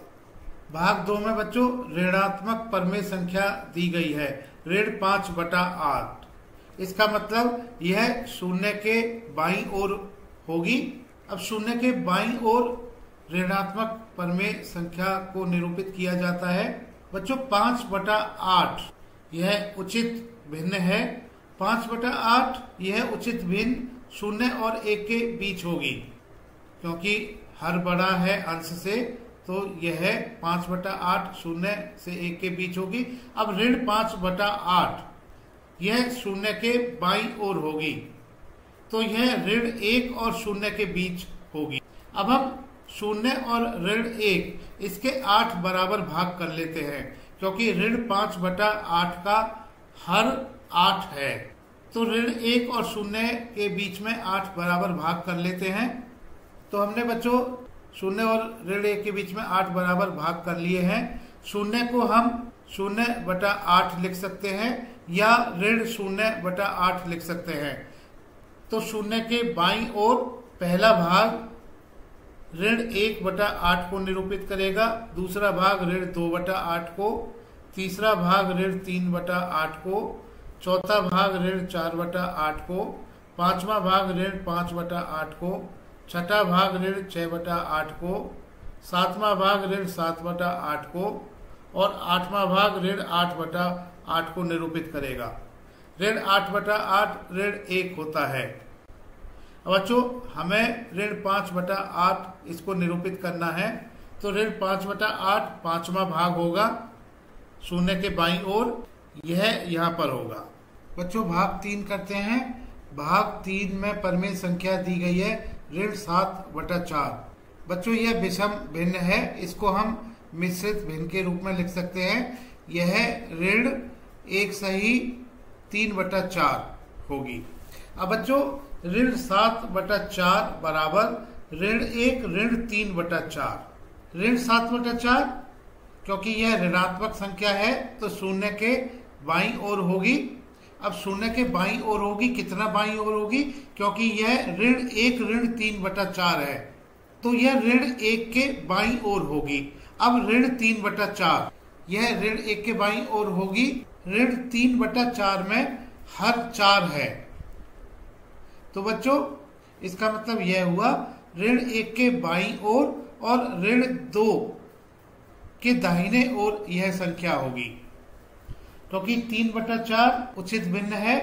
भाग 2 में बच्चों ऋणात्मक परमेय संख्या दी गई है, ऋण 5/8। इसका मतलब यह 0 के बाईं ओर होगी। अब 0 के बाईं ओर ऋणात्मक परमेय संख्या को निरूपित किया जाता है। बच्चों 5/8 यह उचित भिन्न है। 5/8 यह उचित भिन्न 0 और 1 के बीच होगी, क्योंकि हर बड़ा है अंश से, तो यह 5/8 0 से 1 के बीच होगी। अब ऋण 5/8 यह 0 के बाईं ओर होगी, तो यह ऋण 1 और 0 के बीच होगी। अब हम 0 और ऋण 1 इसके 8 बराबर भाग कर लेते हैं, क्योंकि ऋण 5/8 का हर 8 है। तो ऋण 1 और 0 के बीच में 8 बराबर भाग कर लेते हैं। तो हमने बच्चों 0 और ऋण 1 के बीच में 8 बराबर भाग कर लिए हैं। 0 को हम 0/8 लिख सकते हैं या ऋण 0/8 लिख सकते हैं। तो 0 के बाईं ओर पहला भाग ऋण 1/8 को निरूपित करेगा, दूसरा भाग ऋण 2/8 को, तीसरा भाग ऋण 3/8 को, चौथा भाग ऋण 4/8 को, पांचवा भाग ऋण 5/8 को, छठा भाग ऋण 6/8 को, सातवां भाग ऋण 7/8 को और आठवां भाग ऋण 8/8 को निरूपित करेगा। ऋण 8/8 ऋण 1 होता है। बच्चों हमें ऋण 5/8 इसको निरूपित करना है। तो ऋण 5/8 पांचवा भाग होगा 0 के बाईं ओर, यह यहाँ पर होगा। बच्चों भाग 3 करते हैं। भाग 3 में परमेय संख्या दी गई है ऋण 7/4। बच्चों यह विषम भिन्न है, इसको हम मिश्रित भिन्न के रूप में लिख सकते हैं। यह ऋण 1 सही 3/4 होगी। अब बच्चों ऋण 7/4 बराबर ऋण 1 ऋण 3/4। ऋण 7/4 क्योंकि यह ऋणात्मक संख्या है तो 0 के बाईं ओर होगी। अब 0 के बाईं ओर होगी, कितना बाईं ओर होगी? क्योंकि यह ऋण 1 ऋण 3/4 है, तो यह ऋण 1 के बाईं ओर होगी। अब ऋण 3/4 यह ऋण 1 के बाईं ओर होगी। ऋण 3/4 में हर 4 है, तो बच्चों इसका मतलब यह हुआ ऋण 1 के बाईं ओर और ऋण 2 के दाहिने ओर यह संख्या होगी, क्योंकि 3/4 उचित भिन्न है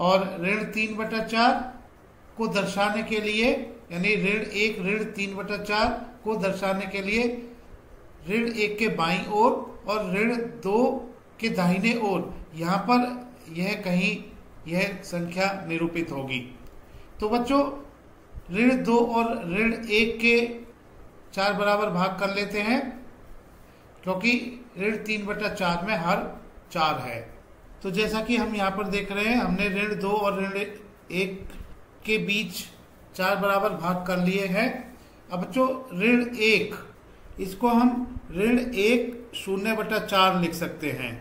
और ऋण 3/4 को दर्शाने के लिए, यानी ऋण 1 ऋण 3/4 को दर्शाने के लिए ऋण 1 के बाईं ओर और ऋण 2 के दाहिने ओर यहाँ पर यह कहीं यह संख्या निरूपित होगी। तो बच्चों ऋण 2 और ऋण 1 के 4 बराबर भाग कर लेते हैं, क्योंकि ऋण 3/4 में हर 4 है। तो जैसा कि हम यहाँ पर देख रहे हैं, हमने ऋण 2 और ऋण 1 के बीच 4 बराबर भाग कर लिए हैं। अब बच्चों ऋण 1, इसको हम ऋण 1 0/4 लिख सकते हैं।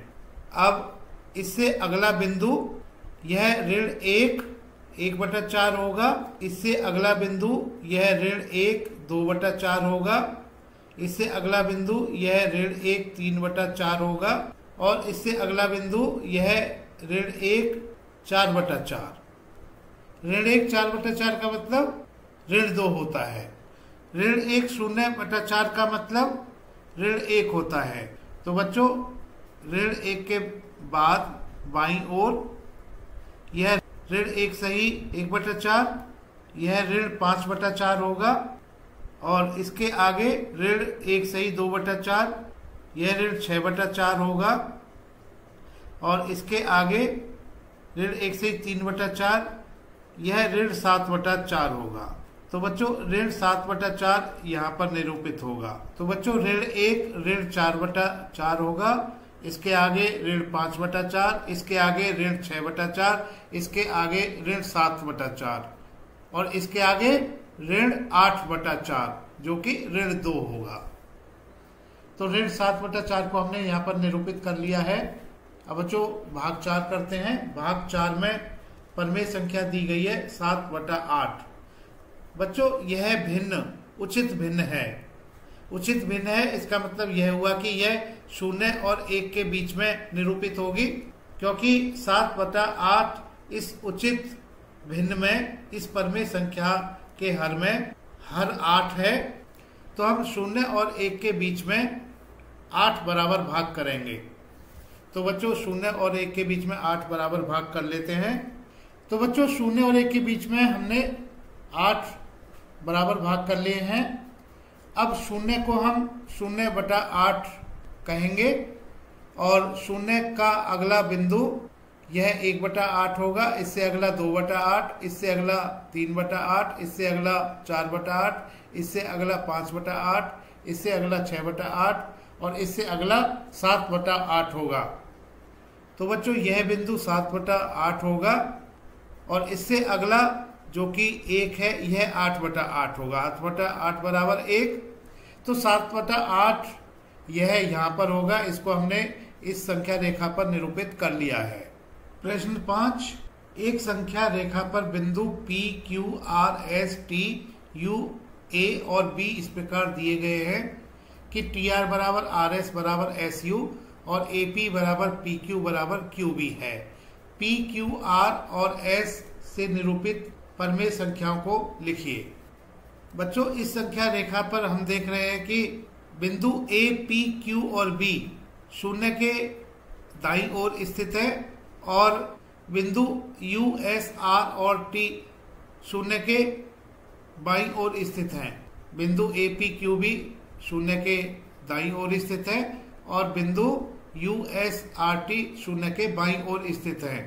अब इससे अगला बिंदु यह ऋण 1 1/4 होगा, इससे अगला बिंदु यह ऋण 1 2/4 होगा, इससे अगला बिंदु यह ऋण 1 3/4 होगा और इससे अगला बिंदु यह ऋण 1 4/4। ऋण 1 4/4 का मतलब ऋण 2 होता है। ऋण 1 0/4 का मतलब ऋण 1 होता है। तो बच्चों ऋण 1 के बाद बाईं ओर यह ऋण 1 सही 1/4, यह ऋण 5/4 होगा और इसके आगे ऋण 1 सही 2/4, यह ऋण 6/4 होगा और इसके आगे ऋण 1 सही 3/4, यह ऋण 7/4 होगा। तो बच्चों ऋण 7/4 यहाँ पर निरूपित होगा। तो बच्चों ऋण 1 ऋण 4/4 होगा, इसके आगे ऋण 5/4, इसके आगे ऋण 6/4, इसके आगे ऋण 7/4 और इसके आगे ऋण 8/4 जो कि ऋण 2 होगा। तो ऋण 7/4 को हमने यहाँ पर निरूपित कर लिया है। अब बच्चों भाग 4 करते हैं। भाग 4 में परिमेय संख्या दी गई है 7/8। बच्चों यह भिन्न उचित भिन्न है। उचित भिन्न है इसका मतलब यह हुआ कि यह 0 और 1 के बीच में निरूपित होगी, क्योंकि 7/8 इस उचित भिन्न में इस परिमेय संख्या के हर में हर 8 है। तो हम 0 और 1 के बीच में 8 बराबर भाग करेंगे। तो बच्चों 0 और 1 के बीच में 8 बराबर भाग कर लेते हैं। तो बच्चों 0 और 1 के बीच में हमने 8 बराबर भाग कर लिए हैं। अब 0 को हम 0/8 कहेंगे और 0 का अगला बिंदु यह 1/8 होगा, इससे अगला 2/8, इससे अगला 3/8, इससे अगला 4/8, इससे अगला 5/8, इससे अगला 6/8 और इससे अगला 7/8 होगा। तो बच्चों यह बिंदु 7/8 होगा और इससे अगला जो कि 1 है यह 8/8 होगा। 8/8 बराबर 1। तो 7/8 यह यहाँ पर होगा। इसको हमने इस संख्या रेखा पर निरूपित कर लिया है। प्रश्न 5, एक संख्या रेखा पर बिंदु P, Q, R, S, T, U, A और B इस प्रकार दिए गए हैं कि TR बराबर RS बराबर SU और AP बराबर PQ बराबर QB है। P, Q, R और S से निरूपित परिमेय संख्याओं को लिखिए। बच्चों इस संख्या रेखा पर हम देख रहे हैं कि बिंदु A, P, Q और B 0 के दाईं ओर स्थित है और बिंदु U, S, R और T 0 के बाईं ओर स्थित हैं। बिंदु A, P, Q, B 0 के दाईं ओर स्थित है और बिंदु U, S, R, T 0 के बाईं ओर स्थित है।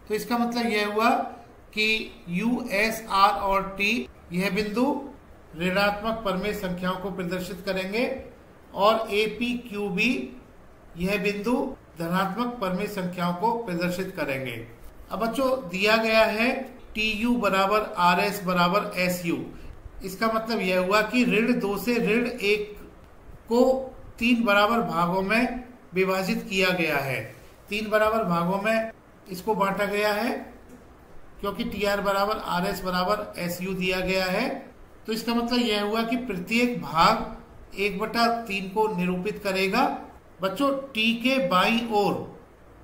तो इसका मतलब यह हुआ कि U, S, R और T यह बिंदु ऋणात्मक परिमेय संख्याओं को प्रदर्शित करेंगे और A, P, Q, B यह बिंदु धनात्मक परिमेय संख्याओं को प्रदर्शित करेंगे। अब बच्चों दिया गया है TU बराबर RS बराबर SU। इसका मतलब यह हुआ कि ऋण 2 से ऋण 1 को 3 बराबर भागों में विभाजित किया गया है। 3 बराबर भागों में इसको बांटा गया है क्योंकि TR बराबर RS बराबर SU दिया गया है। तो इसका मतलब यह हुआ कि प्रत्येक भाग 1/3 को निरूपित करेगा। बच्चों T के बाईं ओर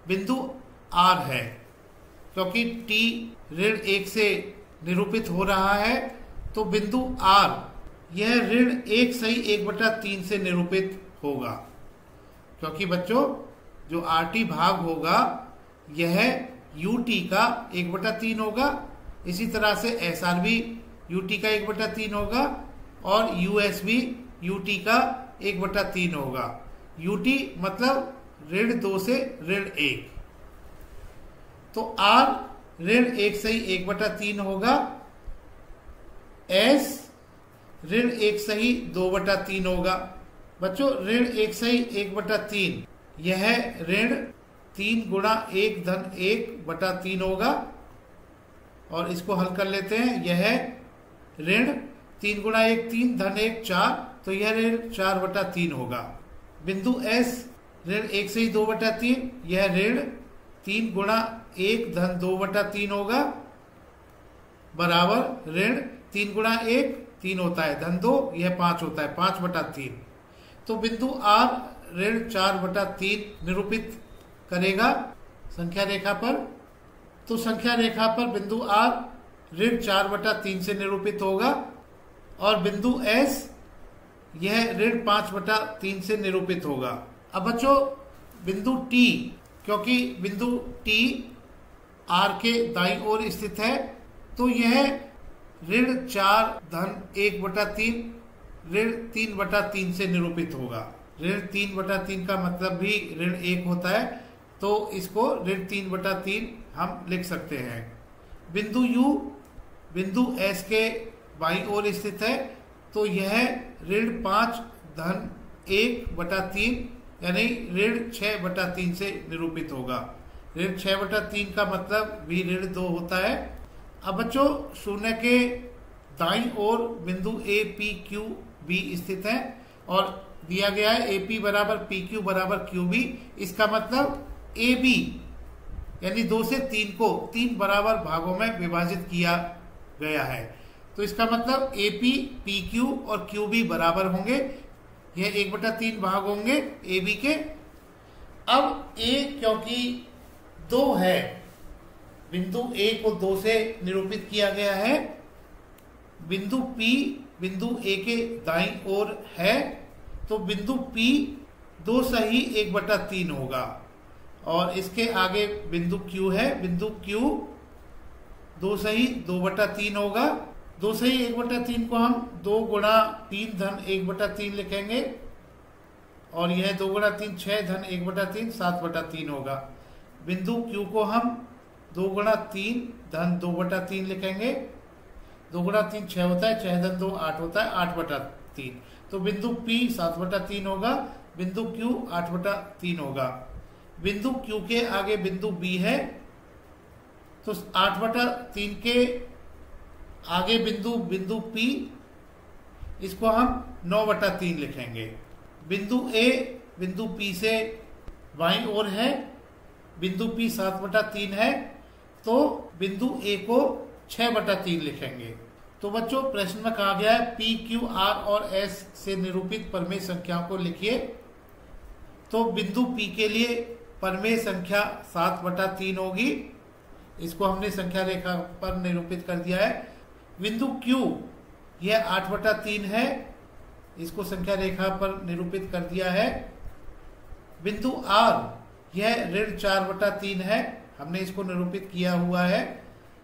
बिंदु R है, क्योंकि T ऋण 1 से निरूपित हो रहा है तो बिंदु R यह ऋण 1 सही 1/3 से निरूपित होगा, क्योंकि बच्चों जो RT भाग होगा यह यूटी का 1/3 होगा। इसी तरह से एसआर भी यूटी का 1/3 होगा और यूएस भी यूटी का 1/3 होगा। यूटी मतलब ऋण 2 से ऋण 1। तो आर ऋण 1 से ही 1/3 होगा। एस ऋण 1 से ही 2/3 होगा। बच्चों ऋण 1 से ही 1/3 यह ऋण 3 गुणा 1 धन 1/3 होगा। और इसको हल कर लेते हैं। यह ऋण 3 गुणा 1 3 धन 1 4, तो यह ऋण 4/3 होगा। बिंदु एस ऋण 1 से ही 2/3, यह ऋण 3 गुणा 1 धन 2/3 होगा बराबर ऋण 3 गुणा 1 3 होता है धन 2, यह 5 होता है 5/3। तो बिंदु आर ऋण 4/3 निरूपित करेगा संख्या रेखा पर। तो संख्या रेखा पर बिंदु आर ऋण 4/3 से निरूपित होगा और बिंदु एस यह ऋण 5/3 से निरूपित होगा। अब बच्चों बिंदु टी, क्योंकि बिंदु टी आर के दाईं ओर स्थित है, तो यह ऋण 4 धन 1/3 ऋण 3/3 से निरूपित होगा। ऋण 3/3 का मतलब भी ऋण 1 होता है, तो इसको ऋण 3/3 हम लिख सकते हैं। बिंदु यू बिंदु एस के बाईं ओर स्थित है, तो यह ऋण 5 धन 1/3 यानी ऋण 6/3 से निरूपित होगा। ऋण 6/3 का मतलब भी ऋण 2 होता है। अब बच्चों शून्य के दाईं ओर बिंदु ए पी क्यू बी स्थित है और दिया गया है AP बराबर PQ बराबर QB। इसका मतलब AB यानी 2 से 3 को 3 बराबर भागों में विभाजित किया गया है। तो इसका मतलब AP, PQ और QB बराबर होंगे। यह 1/3 भाग होंगे AB के। अब A क्योंकि 2 है, बिंदु A को 2 से निरूपित किया गया है। बिंदु P बिंदु A के दाईं ओर है, तो बिंदु P 2 से ही 1/3 होगा। और इसके आगे बिंदु Q है, बिंदु Q 2 से ही 2/3 होगा। 2 से ही 1/3 को हम 2 गुणा 3 धन 1/3 लिखेंगे और यह 2 गुणा 3 6 धन 1/3 7/3 होगा। बिंदु Q को हम 2 गुणा 3 धन 2/3 लिखेंगे। 2 गुणा 3 6 होता है, 6 धन 2 8 होता है 8/3। तो बिंदु P 7/3 होगा, बिंदु Q 8/3 होगा। बिंदु Q के आगे बिंदु B है, तो 8/3 के आगे बिंदु P, इसको हम 9/3 लिखेंगे। बिंदु A बिंदु P से बाईं ओर है, बिंदु P 7/3 है, तो बिंदु A को 6/3 लिखेंगे। तो बच्चों प्रश्न में कहा गया है P, Q, R और S से निरूपित परमेय संख्याओं को लिखिए। तो बिंदु P के लिए परमेय संख्या 7/3 होगी। इसको हमने संख्या रेखा पर निरूपित कर दिया है। बिंदु Q यह 8/3 है, इसको संख्या रेखा पर निरूपित कर दिया है। बिंदु R यह ऋण 4/3 है, हमने इसको निरूपित किया हुआ है।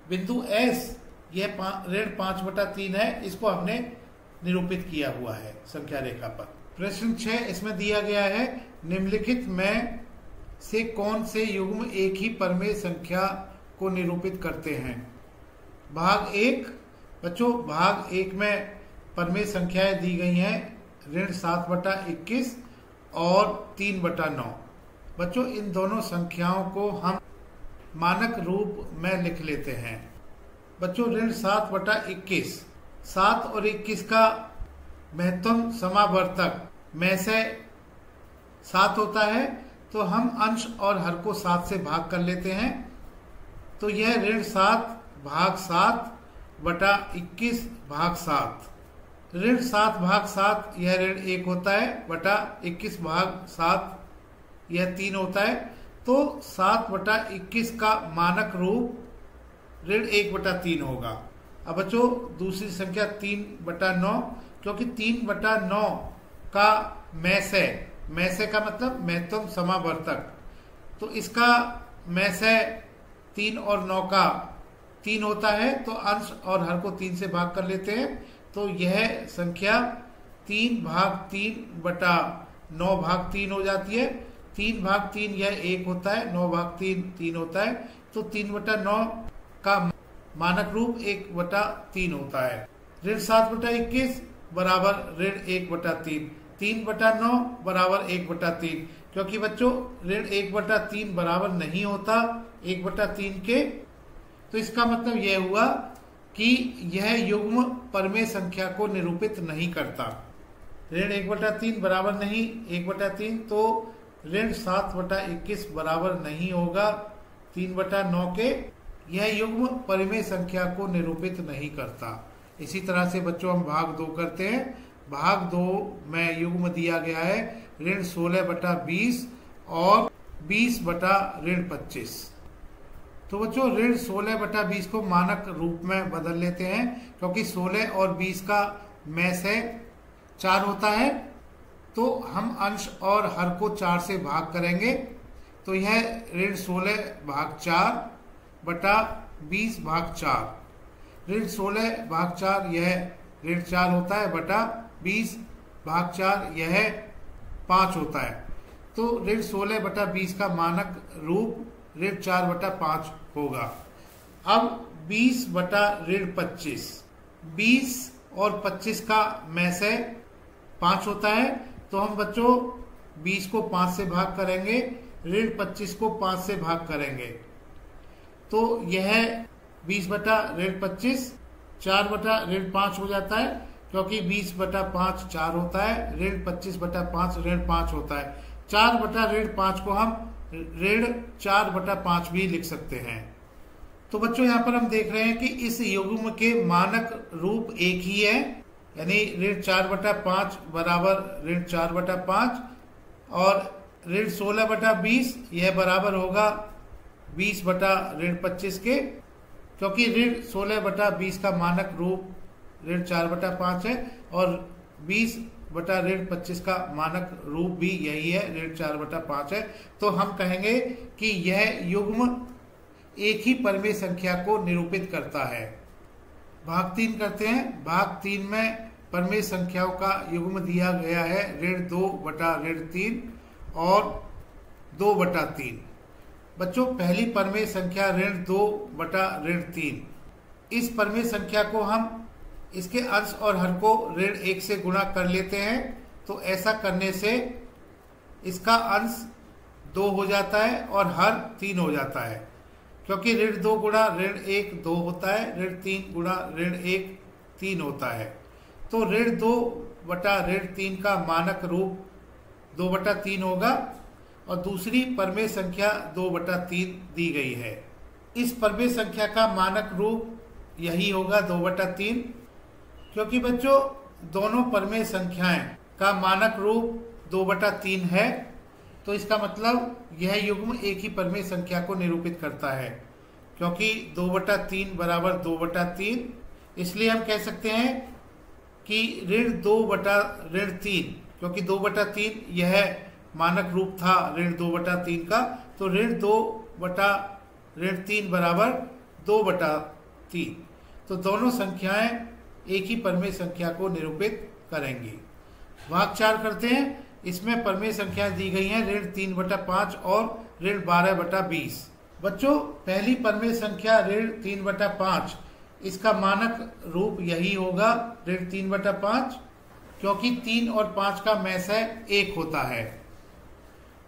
बिंदु S यह ऋण 5/3 है, इसको हमने निरूपित किया हुआ है संख्या रेखा पर। प्रश्न 6 इसमें दिया गया है निम्नलिखित में से कौन से युग्म एक ही परमेय संख्या को निरूपित करते हैं। भाग 1 बच्चों भाग 1 में परमेय संख्याएं दी गई हैं ऋण 7/21 और 3/9। बच्चों इन दोनों संख्याओं को हम मानक रूप में लिख लेते हैं। बच्चों ऋण 7/21, 7 और 21 का महत्तम समावर्तक में से 7 होता है, तो हम अंश और हर को 7 से भाग कर लेते हैं। तो यह ऋण 7 भाग 7/21 भाग 7। ऋण 7 भाग 7 यह ऋण 1 होता है, बटा 21 भाग 7 यह 3 होता है। तो 7/21 का मानक रूप ऋण 1/3 होगा। अब बच्चों दूसरी संख्या 3/9, क्योंकि 3/9 का मैसे का मतलब महत्तम समावर्तक, तो इसका मैसे 3 और 9 का 3 होता है, तो अंश और हर को 3 से भाग कर लेते हैं। तो यह संख्या 3 भाग 3 बटा 9 भाग 3 हो जाती है। 3 भाग 3 यह 1 होता है, 9 भाग 3 3 होता है, तो 3 बटा 9 का मानक रूप 1 बटा 3 होता है। ऋण 7 बटा 21 बराबर ऋण 1 बटा 3, 3 बटा 9 बराबर 1 बटा 3, क्योंकि बच्चों ऋण 1 बटा 3 बराबर नहीं होता 1 बटा 3 के। तो इसका मतलब यह हुआ कि यह युग्म परमेय संख्या को निरूपित नहीं करता। ऋण 1 बटा 3 बराबर नहीं 1 बटा 3, तो ऋण 7 बटा 21 बराबर नहीं होगा 3 बटा 9 के। यह युग्म परिमेय संख्या को निरूपित नहीं करता। इसी तरह से बच्चों हम भाग 2 करते हैं। भाग 2 में युग्म दिया गया है ऋण 16 बटा 20 और 20 बटा ऋण 25। तो बच्चों ऋण 16 बटा 20 को मानक रूप में बदल लेते हैं, क्योंकि 16 और 20 का मैस है 4 होता है, तो हम अंश और हर को 4 से भाग करेंगे। तो यह ऋण 16 भाग 4 बटा 20 भाग 4, ऋण 16 भाग 4 यह ऋण 4 होता है बटा 20 भाग 4 यह 5 होता है। तो ऋण 16 बटा 20 का मानक रूप ऋण 4 बटा 5 होगा। अब 20 बटा ऋण 25, 20 और 25 का मैस है 5 होता है, तो हम बच्चों 20 को 5 से भाग करेंगे, ऋण 25 को 5 से भाग करेंगे। तो यह 20 बटा ऋण 25 4 बटा ऋण 5 हो जाता है, क्योंकि 20 बटा 5 4 होता है, ऋण 25 बटा 5 ऋण 5 होता है। 4 बटा ऋण 5 को हम ऋण 4 बटा 5 भी लिख सकते हैं। तो बच्चों यहाँ पर हम देख रहे हैं कि इस युग्म के मानक रूप एक ही है, यानी ऋण 4 बटा 5 बराबर ऋण 4 बटा 5 और ऋण 16 बटा 20 यह बराबर होगा 20 बटा ऋण 25 के, क्योंकि ऋण 16 बटा 20 का मानक रूप ऋण 4 बटा 5 है और 20 बटा ऋण 25 का मानक रूप भी यही है, ऋण 4 बटा 5 है। तो हम कहेंगे कि यह युग्म एक ही परिमेय संख्या को निरूपित करता है। भाग 3 करते हैं। भाग 3 में परिमेय संख्याओं का युग्म दिया गया है ऋण 2 बटा ऋण 3 और 2 बटा 3। बच्चों पहली परिमेय संख्या ऋण 2 बटा ऋण 3, इस परिमेय संख्या को हम इसके अंश और हर को ऋण 1 से गुणा कर लेते हैं। तो ऐसा करने से इसका अंश 2 हो जाता है और हर 3 हो जाता है, क्योंकि ऋण 2 गुणा ऋण 1 2 होता है, ऋण 3 गुणा ऋण 1 3 होता है। तो ऋण 2 बटा ऋण 3 का मानक रूप 2 बटा 3 होगा और दूसरी परिमेय संख्या 2 बटा 3 दी गई है। इस परिमेय संख्या का मानक रूप यही होगा 2 बटा 3, क्योंकि बच्चों दोनों परिमेय संख्याएं का मानक रूप 2 बटा 3 है। तो इसका मतलब यह युग्म एक ही परिमेय संख्या को निरूपित करता है, क्योंकि 2 बटा 3 बराबर 2 बटा 3। इसलिए हम कह सकते हैं कि ऋण 2 बटा ऋण 3, क्योंकि 2 बटा 3 यह मानक रूप था ऋण 2 बटा 3 का, तो ऋण 2 बटा ऋण 3 बराबर 2 बटा 3। तो दोनों संख्याएं एक ही परिमेय संख्या को निरूपित करेंगी। भाग 4 करते हैं। इसमें परिमेय संख्या दी गई हैं ऋण 3 बटा 5 और ऋण 12 बटा 20। बच्चों पहली परिमेय संख्या ऋण 3 बटा 5, इसका मानक रूप यही होगा ऋण 3 बटा 5, क्योंकि 3 और 5 का मैस है 1 होता है।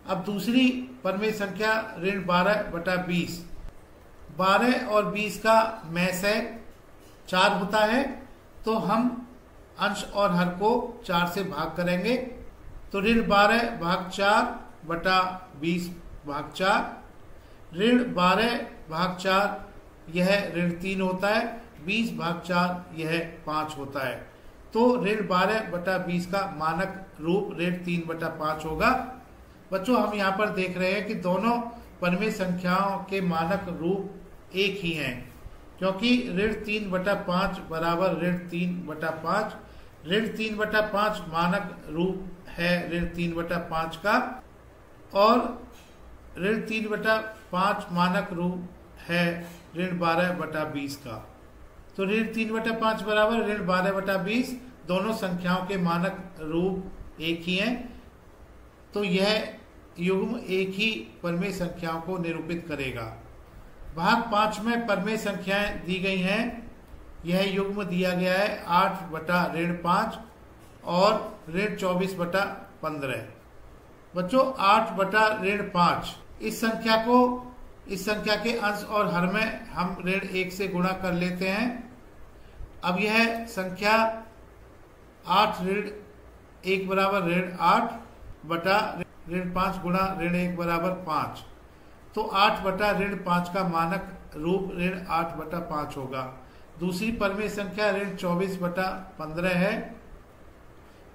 अब दूसरी परिमेय संख्या ऋण 12 बटा 20, 12 और 20 का मैस है 4 होता है, तो हम अंश और हर को 4 से भाग करेंगे। तो ऋण 12 भाग 4 बटा 20 भाग 4, ऋण 12 भाग 4 यह ऋण 3 होता है, 20 भाग 4 यह 5 होता है। तो ऋण 12 बटा 20 का मानक रूप ऋण 3 बटा 5 होगा। बच्चों हम यहाँ पर देख रहे हैं कि दोनों परिमेय संख्याओं के मानक रूप एक ही हैं, क्योंकि ऋण 3 बटा 5 बराबर ऋण 3 बटा 5, ऋण 3 बटा 5 मानक रूप है ऋण 3 बटा 5 का, और ऋण 3 बटा 5 मानक रूप है ऋण 12/20 का। तो ऋण 3/5 बराबर ऋण 12/20, दोनों संख्याओं के मानक रूप एक ही हैं, तो यह युग्म एक ही परमेय संख्याओं को निरूपित करेगा। भाग 5 में परमेय संख्याएं दी गई हैं। यह युग्म दिया गया है 8/5 और ऋण 24/15। बच्चों 8/5 इस संख्या के अंश और हर में हम ऋण 1 से गुणा कर लेते हैं। अब यह संख्या 8 ऋण 1 बराबर ऋण 8 बटा ऋण 5 गुणा ऋण 1 बराबर 5। तो 8 बटा ऋण 5 का मानक रूप ऋण 8/5 होगा। दूसरी परमेय संख्या ऋण 24/15 है।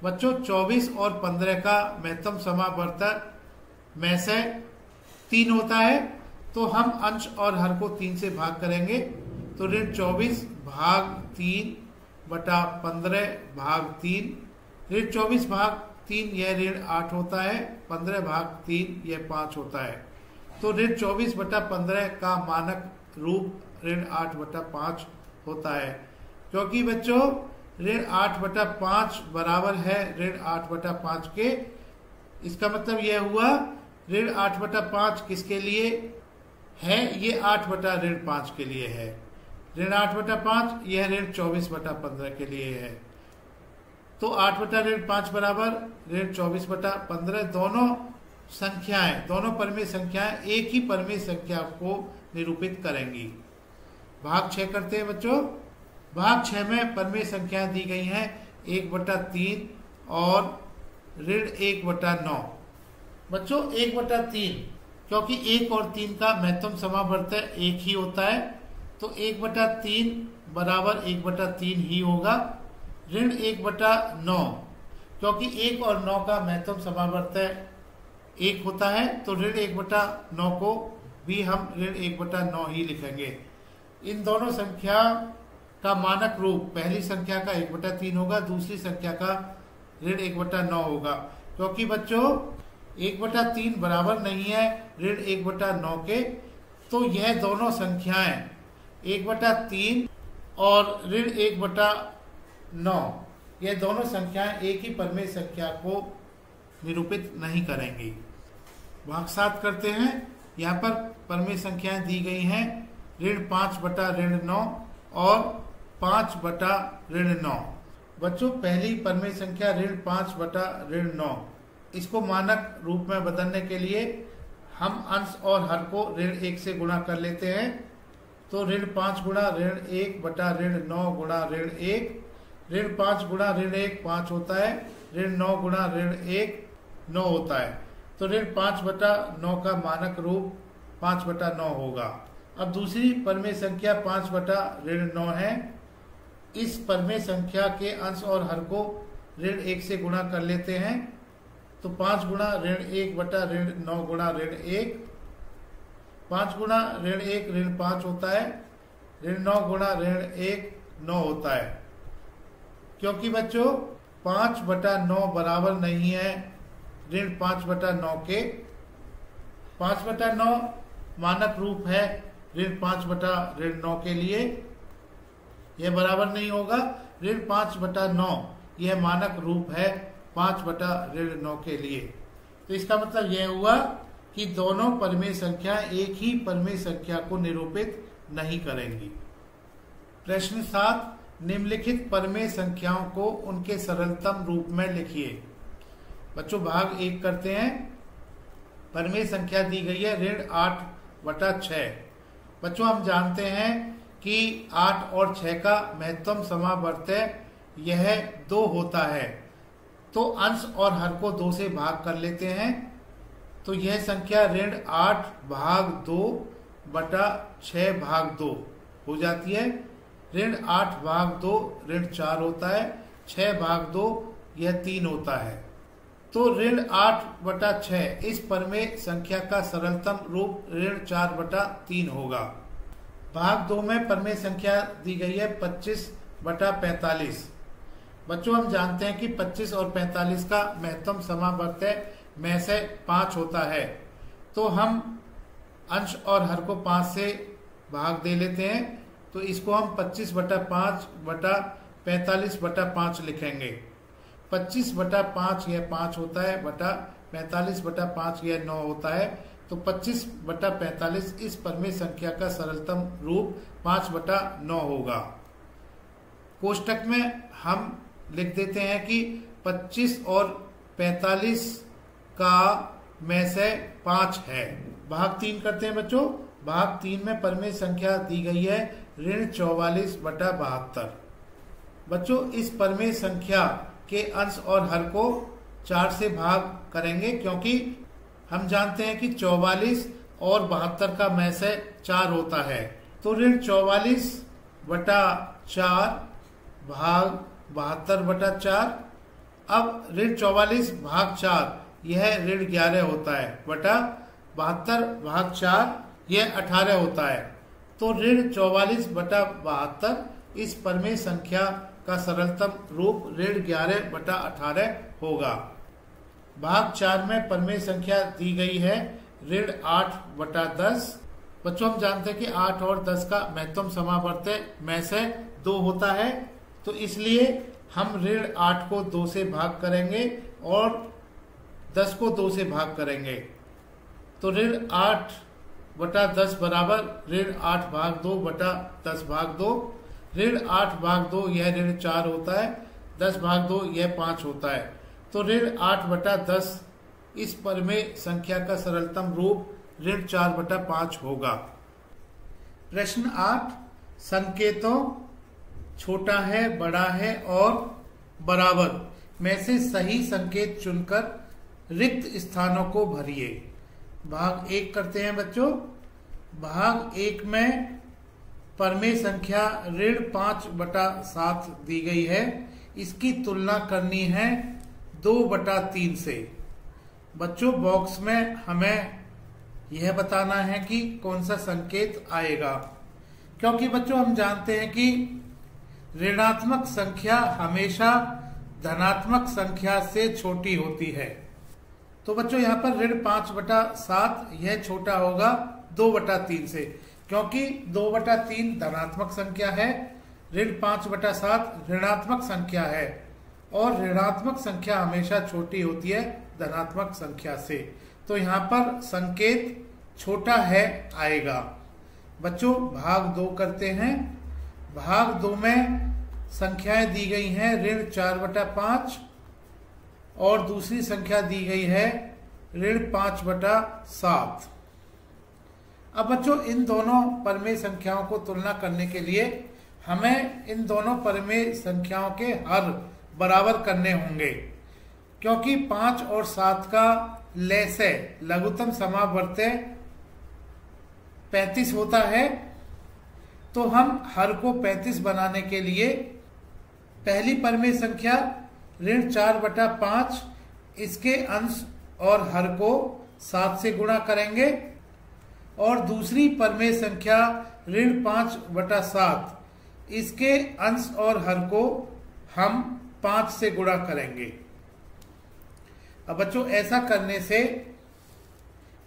बच्चों 24 और 15 का महत्तम समावर्तक में से 3 होता है, तो हम अंश और हर को 3 से भाग करेंगे। तो ऋण 24 भाग 3 बटा 15 भाग 3, ऋण 24 भाग 3 यह ऋण 8 होता है, 15 भाग 3 यह 5 होता है। तो ऋण 24/15 का मानक रूप ऋण 8/5 होता है, क्योंकि बच्चों ऋण 8/5 बराबर है ऋण 8/5 के। इसका मतलब यह हुआ ऋण 8/5 किसके लिए है? ये 8/5 के लिए है। ऋण 8/5 यह ऋण 24/15 के लिए है। तो 8/5 बराबर ऋण 24/15। दोनों परमेय संख्याएं एक ही परमेय संख्या को निरूपित करेंगी। भाग 6 करते हैं बच्चों। भाग 6 में परमेय संख्याएं दी गई हैं 1/3 और ऋण 1/9। बच्चों 1/3, क्योंकि 1 और 3 का महत्तम समावर्तक एक ही होता है, तो 1/3 बराबर 1/3 ही होगा। ऋण 1/9, क्योंकि 1 और 9 का महत्तम समावर्तक एक होता है, तो ऋण 1/9 को भी हम ऋण 1/9 ही लिखेंगे। इन दोनों संख्या का मानक रूप पहली संख्या का 1/3 होगा, दूसरी संख्या का ऋण 1/9 होगा, क्योंकि बच्चों 1/3 बराबर नहीं है ऋण 1/9 के। तो यह दोनों संख्याएं 1/3 और ऋण 1/9 यह दोनों संख्याएं एक ही परमेय संख्या को निरूपित नहीं करेंगी। भाग 7 करते हैं। यहाँ पर परमेय संख्याएं दी गई हैं ऋण 5 बटा ऋण 9 और 5 बटा ऋण 9। बच्चों पहली परमेय संख्या ऋण 5 बटा ऋण 9, इसको मानक रूप में बदलने के लिए हम अंश और हर को ऋण 1 से गुणा कर लेते हैं। तो ऋण 5 गुणा ऋण 1 बटा ऋण 9 गुणा ऋण 1, ऋण 5 गुणा ऋण 1 5 होता है, ऋण 9 गुणा ऋण 1 9 होता है। तो ऋण 5 बटा 9 का मानक रूप 5 बटा 9 होगा। अब दूसरी परमेय संख्या 5 बटा ऋण 9 है। इस परमेय संख्या के अंश और हर को ऋण 1 से गुणा कर लेते हैं। तो 5 गुणा ऋण 1 बटा ऋण 9 गुणा ऋण 1, 5 गुणा ऋण 1 ऋण 5 होता है, ऋण 9 गुणा ऋण 1 9 होता है। क्योंकि बच्चों 5 बटा 9 बराबर नहीं है ऋण 5 बटा 9 के। 5 बटा 9 मानक रूप है ऋण 5 बटा ऋण 9 के लिए, यह बराबर नहीं होगा। ऋण 5 बटा 9 यह मानक रूप है 5 बटा ऋण 9 के लिए। तो इसका मतलब यह हुआ कि दोनों परमेय संख्या एक ही परमेय संख्या को निरूपित नहीं करेंगी। प्रश्न 7, निम्नलिखित परमेय संख्याओं को उनके सरलतम रूप में लिखिए। बच्चों भाग 1 करते हैं। परमेय संख्या दी गई है ऋण 8 बटा 6। बच्चों हम जानते हैं कि 8 और 6 का महत्तम समावर्तक यह 2 होता है, तो अंश और हर को 2 से भाग कर लेते हैं। तो यह संख्या ऋण 8 भाग 2 बटा 6 भाग 2 हो जाती है। ऋण 8 भाग 2 ऋण 4 होता है, 6 भाग 2 यह 3 होता है। तो ऋण 8 बटा 6 इस परमेय संख्या का सरलतम रूप ऋण 4 बटा 3 होगा। भाग 2 में परमेय संख्या दी गई है 25 बटा 45। बच्चों हम जानते हैं कि 25 और 45 का महत्तम समावर्तक में से 5 होता है, तो हम अंश और हर को 5 से भाग दे लेते हैं, तो इसको हम 25/5/45/5 लिखेंगे। 25/5 यह 5 होता है, बटा 45/5 यह 9 होता है। तो 25/45 इस परमेय संख्या का सरलतम रूप 5/9 होगा। कोष्टक में हम लिख देते हैं कि 25 और 45 का में से 5 है। भाग 3 करते हैं बच्चों। भाग 3 में परमेय संख्या दी गई है ऋण 44/72। बच्चों इस परमेय संख्या के अंश और हर को 4 से भाग करेंगे, क्योंकि हम जानते हैं कि 44 और 72 का में से 4 होता है। तो ऋण 44/4 भाग 72/4। अब ऋण 44 भाग 4 यह ऋण 11 होता है, बटा 72 भाग 4 यह 18 होता है। तो ऋण 44/72 इस परमेय संख्या का सरलतम रूप ऋण 11/18 होगा। भाग 4 में परमेय संख्या दी गई है ऋण 8/10। बच्चों हम जानते हैं कि 8 और 10 का महत्तम समावर्त में से 2 होता है, तो इसलिए हम ऋण 8 को 2 से भाग करेंगे और 10 को 2 से भाग करेंगे। तो ऋण 8/10 बराबर ऋण 8 भाग 2 बटा 10 भाग 2। ऋण 8 भाग 2 यह ऋण 4 होता है, 10 भाग 2 यह 5 होता है। तो ऋण 8/10 इस परमेय संख्या का सरलतम रूप ऋण 4/5 होगा। प्रश्न 8, संकेतों छोटा है, बड़ा है और बराबर में से सही संकेत चुनकर रिक्त स्थानों को भरिए। भाग 1 करते हैं बच्चों। भाग 1 में परमेय संख्या ऋण 5/7 दी गई है। इसकी तुलना करनी है 2/3 से। बच्चों बॉक्स में हमें यह बताना है कि कौन सा संकेत आएगा, क्योंकि बच्चों हम जानते हैं कि ऋणात्मक संख्या हमेशा धनात्मक संख्या से छोटी होती है। तो बच्चों यहाँ पर ऋण 5/7 यह छोटा होगा 2/3 से, क्योंकि 2/3 धनात्मक संख्या है, ऋण 5/7 ऋणात्मक संख्या है और ऋणात्मक संख्या हमेशा छोटी होती है धनात्मक संख्या से। तो यहाँ पर संकेत छोटा है आएगा। बच्चों भाग 2 करते हैं। भाग 2 में संख्याएं दी गई हैं ऋण 4/5 और दूसरी संख्या दी गई है ऋण 5/7। अब बच्चों इन दोनों परमेय संख्याओं को तुलना करने के लिए हमें इन दोनों परमेय संख्याओं के हर बराबर करने होंगे, क्योंकि 5 और 7 का लय लघुत्तम समावर्त 35 होता है। तो हम हर को 35 बनाने के लिए पहली परमेय संख्या ऋण 4/5 इसके अंश और हर को 7 से गुणा करेंगे और दूसरी परमेय संख्या ऋण 5/7 इसके अंश और हर को हम 5 से गुणा करेंगे। अब बच्चों ऐसा करने से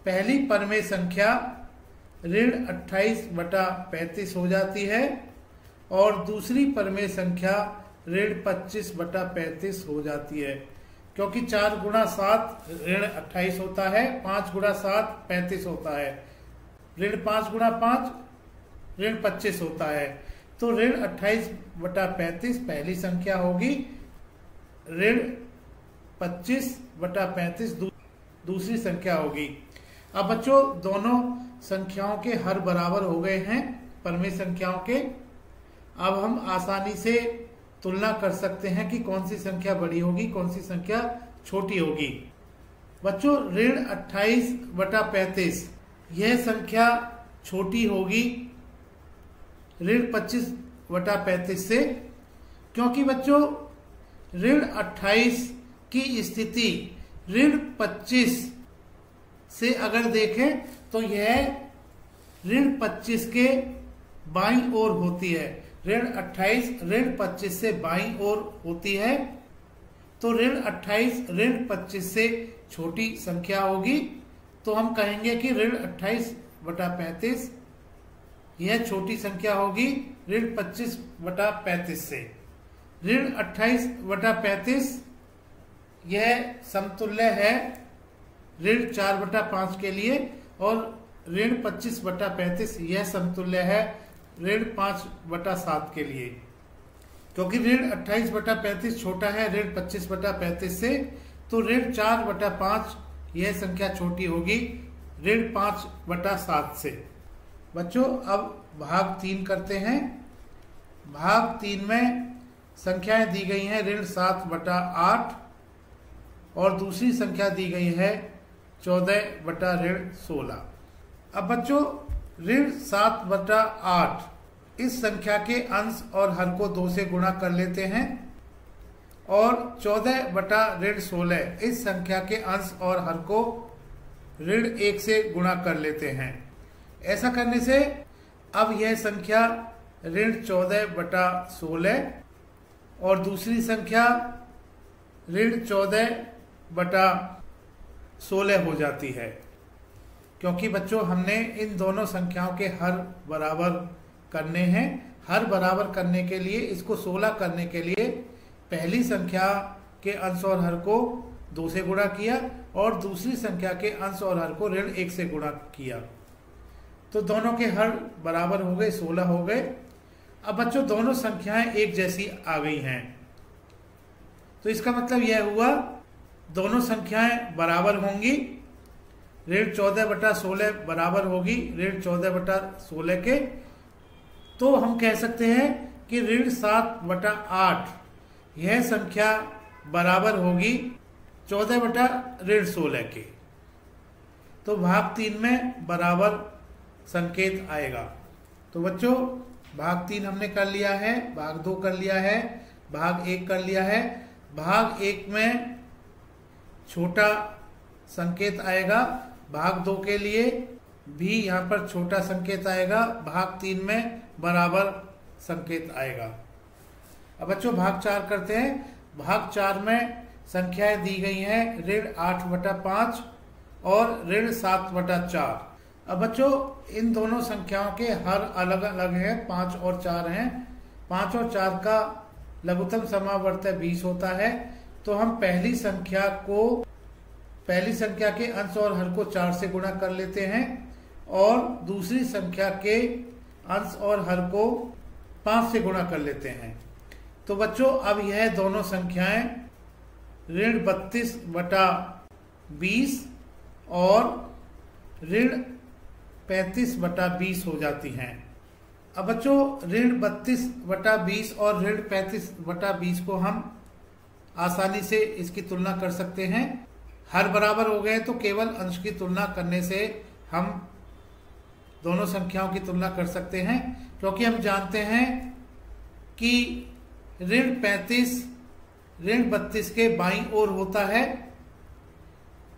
पहली परमेय संख्या ऋण 28/35 हो जाती है और दूसरी परमेय संख्या ऋण 25/35 हो जाती है, क्योंकि 4 गुणा 7 ऋण 28 होता है, 5 गुणा 7 35 होता है, ऋण 5 गुणा 5 ऋण 25 होता है। तो ऋण 28/35 पहली संख्या होगी, ऋण 25/35 दूसरी संख्या होगी। अब बच्चों दोनों संख्याओं के हर बराबर हो गए हैं परमेय संख्याओं के। अब हम आसानी से तुलना कर सकते हैं कि कौन सी संख्या बड़ी होगी, कौन सी संख्या छोटी होगी। बच्चों ऋण 28/35 यह संख्या छोटी होगी ऋण 25/35 से, क्योंकि बच्चों ऋण 28 की स्थिति ऋण 25 से अगर देखें तो यह ऋण 25 के बाईं ओर होती है। ऋण 28 ऋण 25 से बाईं ओर होती है, तो ऋण 28 ऋण 25 से छोटी संख्या होगी। तो हम कहेंगे कि ऋण 28/35 यह छोटी संख्या होगी ऋण 25/35 से। ऋण 28/35 यह समतुल्य है ऋण 4/5 के लिए, और ऋण 25/35 यह समतुल्य है ऋण 5/7 के लिए। क्योंकि ऋण 28/35 छोटा है ऋण 25/35 से, तो ऋण 4/5 यह संख्या छोटी होगी ऋण 5/7 से। बच्चों अब भाग 3 करते हैं। भाग 3 में संख्याएं दी गई हैं ऋण 7/8 और दूसरी संख्या दी गई है 14/16। अब बच्चों ऋण 7/8 इस संख्या के अंश और हर को 2 से गुणा कर लेते हैं, और 14/16 इस संख्या के अंश और हर को ऋण 1 से गुणा कर लेते हैं। ऐसा करने से अब यह संख्या ऋण 14/16 और दूसरी संख्या ऋण 14/16 हो जाती है। क्योंकि बच्चों हमने इन दोनों संख्याओं के हर बराबर करने हैं। हर बराबर करने के लिए, इसको 16 करने के लिए पहली संख्या के अंश और हर को 2 से गुणा किया और दूसरी संख्या के अंश और हर को ऋण 1 से गुणा किया, तो दोनों के हर बराबर हो गए, 16 हो गए। अब बच्चों दोनों संख्याएं एक जैसी आ गई हैं, तो इसका मतलब यह हुआ दोनों संख्याएं बराबर होंगी। ऋण 14/16 बराबर होगी ऋण 14/16 के, तो हम कह सकते हैं कि ऋण 7/8 यह संख्या बराबर होगी 14/16 के। तो भाग 3 में बराबर संकेत आएगा। तो बच्चों भाग 3 हमने कर लिया है, भाग 2 कर लिया है, भाग 1 कर लिया है। भाग 1 में छोटा संकेत आएगा, भाग 2 के लिए भी यहाँ पर छोटा संकेत आएगा, भाग 3 में बराबर संकेत आएगा। अब बच्चों भाग 4 करते हैं। भाग 4 में संख्याएं दी गई हैं ऋण 8/5 और ऋण 7/4। अब बच्चों इन दोनों संख्याओं के हर अलग अलग हैं, 5 और 4 हैं। 5 और 4 का लघुत्तम समावर्त 20 होता है, तो हम पहली संख्या के अंश और हर को 4 से गुणा कर लेते हैं और दूसरी संख्या के अंश और हर को 5 से गुणा कर लेते हैं। तो बच्चों अब यह दोनों संख्याएं ऋण 32/20 और ऋण 35/20 हो जाती हैं। अब बच्चों ऋण 32/20 और ऋण 35/20 को हम आसानी से इसकी तुलना कर सकते हैं। हर बराबर हो गए तो केवल अंश की तुलना करने से हम दोनों संख्याओं की तुलना कर सकते हैं, क्योंकि हम जानते हैं कि ऋण 35 ऋण 32 के बाईं ओर होता है,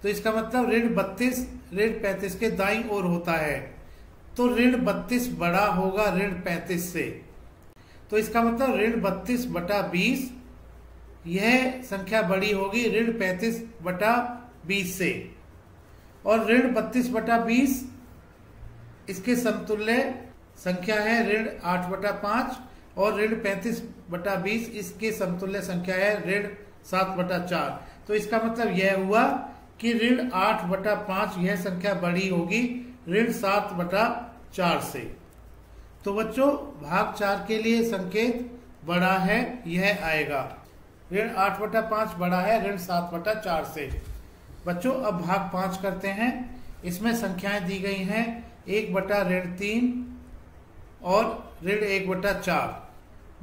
तो इसका मतलब ऋण 32 ऋण 35 के दाईं ओर होता है, तो ऋण 32 बड़ा होगा ऋण 35 से। तो इसका मतलब ऋण 32/20 यह संख्या बड़ी होगी ऋण 35/20 से, और ऋण 32/20 इसके समतुल्य संख्या है ऋण 8/5 और ऋण 35/20 इसके समतुल्य संख्या है ऋण 7/4। तो इसका मतलब यह हुआ कि ऋण 8/5 यह संख्या बड़ी होगी ऋण 7/4 से। तो बच्चों भाग 4 के लिए संकेत बड़ा है, यह आएगा ऋण 8/5 बड़ा है ऋण 7/4 से। बच्चों अब भाग 5 करते हैं। इसमें संख्याएं दी गई हैं 1/3 और ऋण 1/4।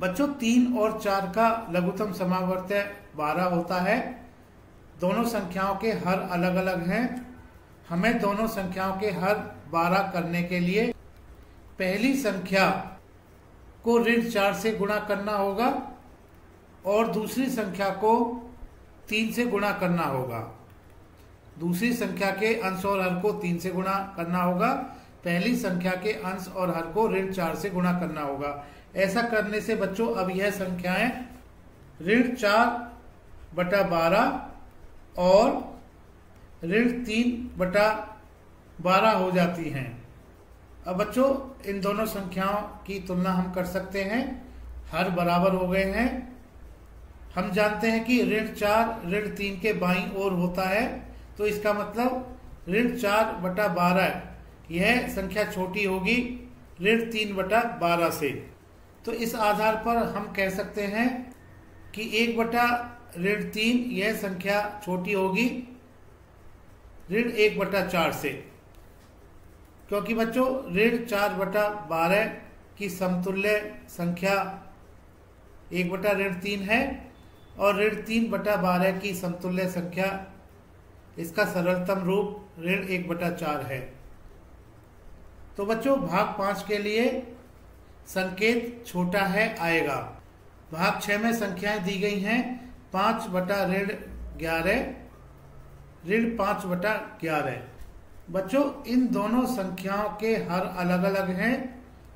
बच्चों 3 और 4 का लघुत्तम समावर्त 12 होता है। दोनों संख्याओं के हर अलग अलग हैं। हमें दोनों संख्याओं के हर 12 करने के लिए पहली संख्या को ऋण 4 से गुणा करना होगा और दूसरी संख्या को 3 से गुणा करना होगा। दूसरी संख्या के अंश और हर को 3 से गुणा करना होगा, पहली संख्या के अंश और हर को ऋण 4 से गुणा करना होगा। ऐसा करने से बच्चों अब यह संख्याएं ऋण 4/12 और ऋण 3/12 हो जाती हैं। अब बच्चों इन दोनों संख्याओं की तुलना हम कर सकते हैं। हर बराबर हो गए हैं। हम जानते हैं कि ऋण 4 ऋण 3 के बाईं ओर होता है, तो इसका मतलब ऋण 4/12 यह संख्या छोटी होगी ऋण 3/12 से। तो इस आधार पर हम कह सकते हैं कि 1/3 यह संख्या छोटी होगी ऋण 1/4 से, क्योंकि बच्चों ऋण 4/12 की समतुल्य संख्या 1/3 है और ऋण 3/12 की समतुल्य संख्या इसका सरलतम रूप ऋण 1/4 है। तो बच्चों भाग 5 के लिए संकेत छोटा है आएगा। भाग 6 में संख्याएं दी गई हैं 5/11 ऋण 5/11। बच्चों इन दोनों संख्याओं के हर अलग अलग हैं।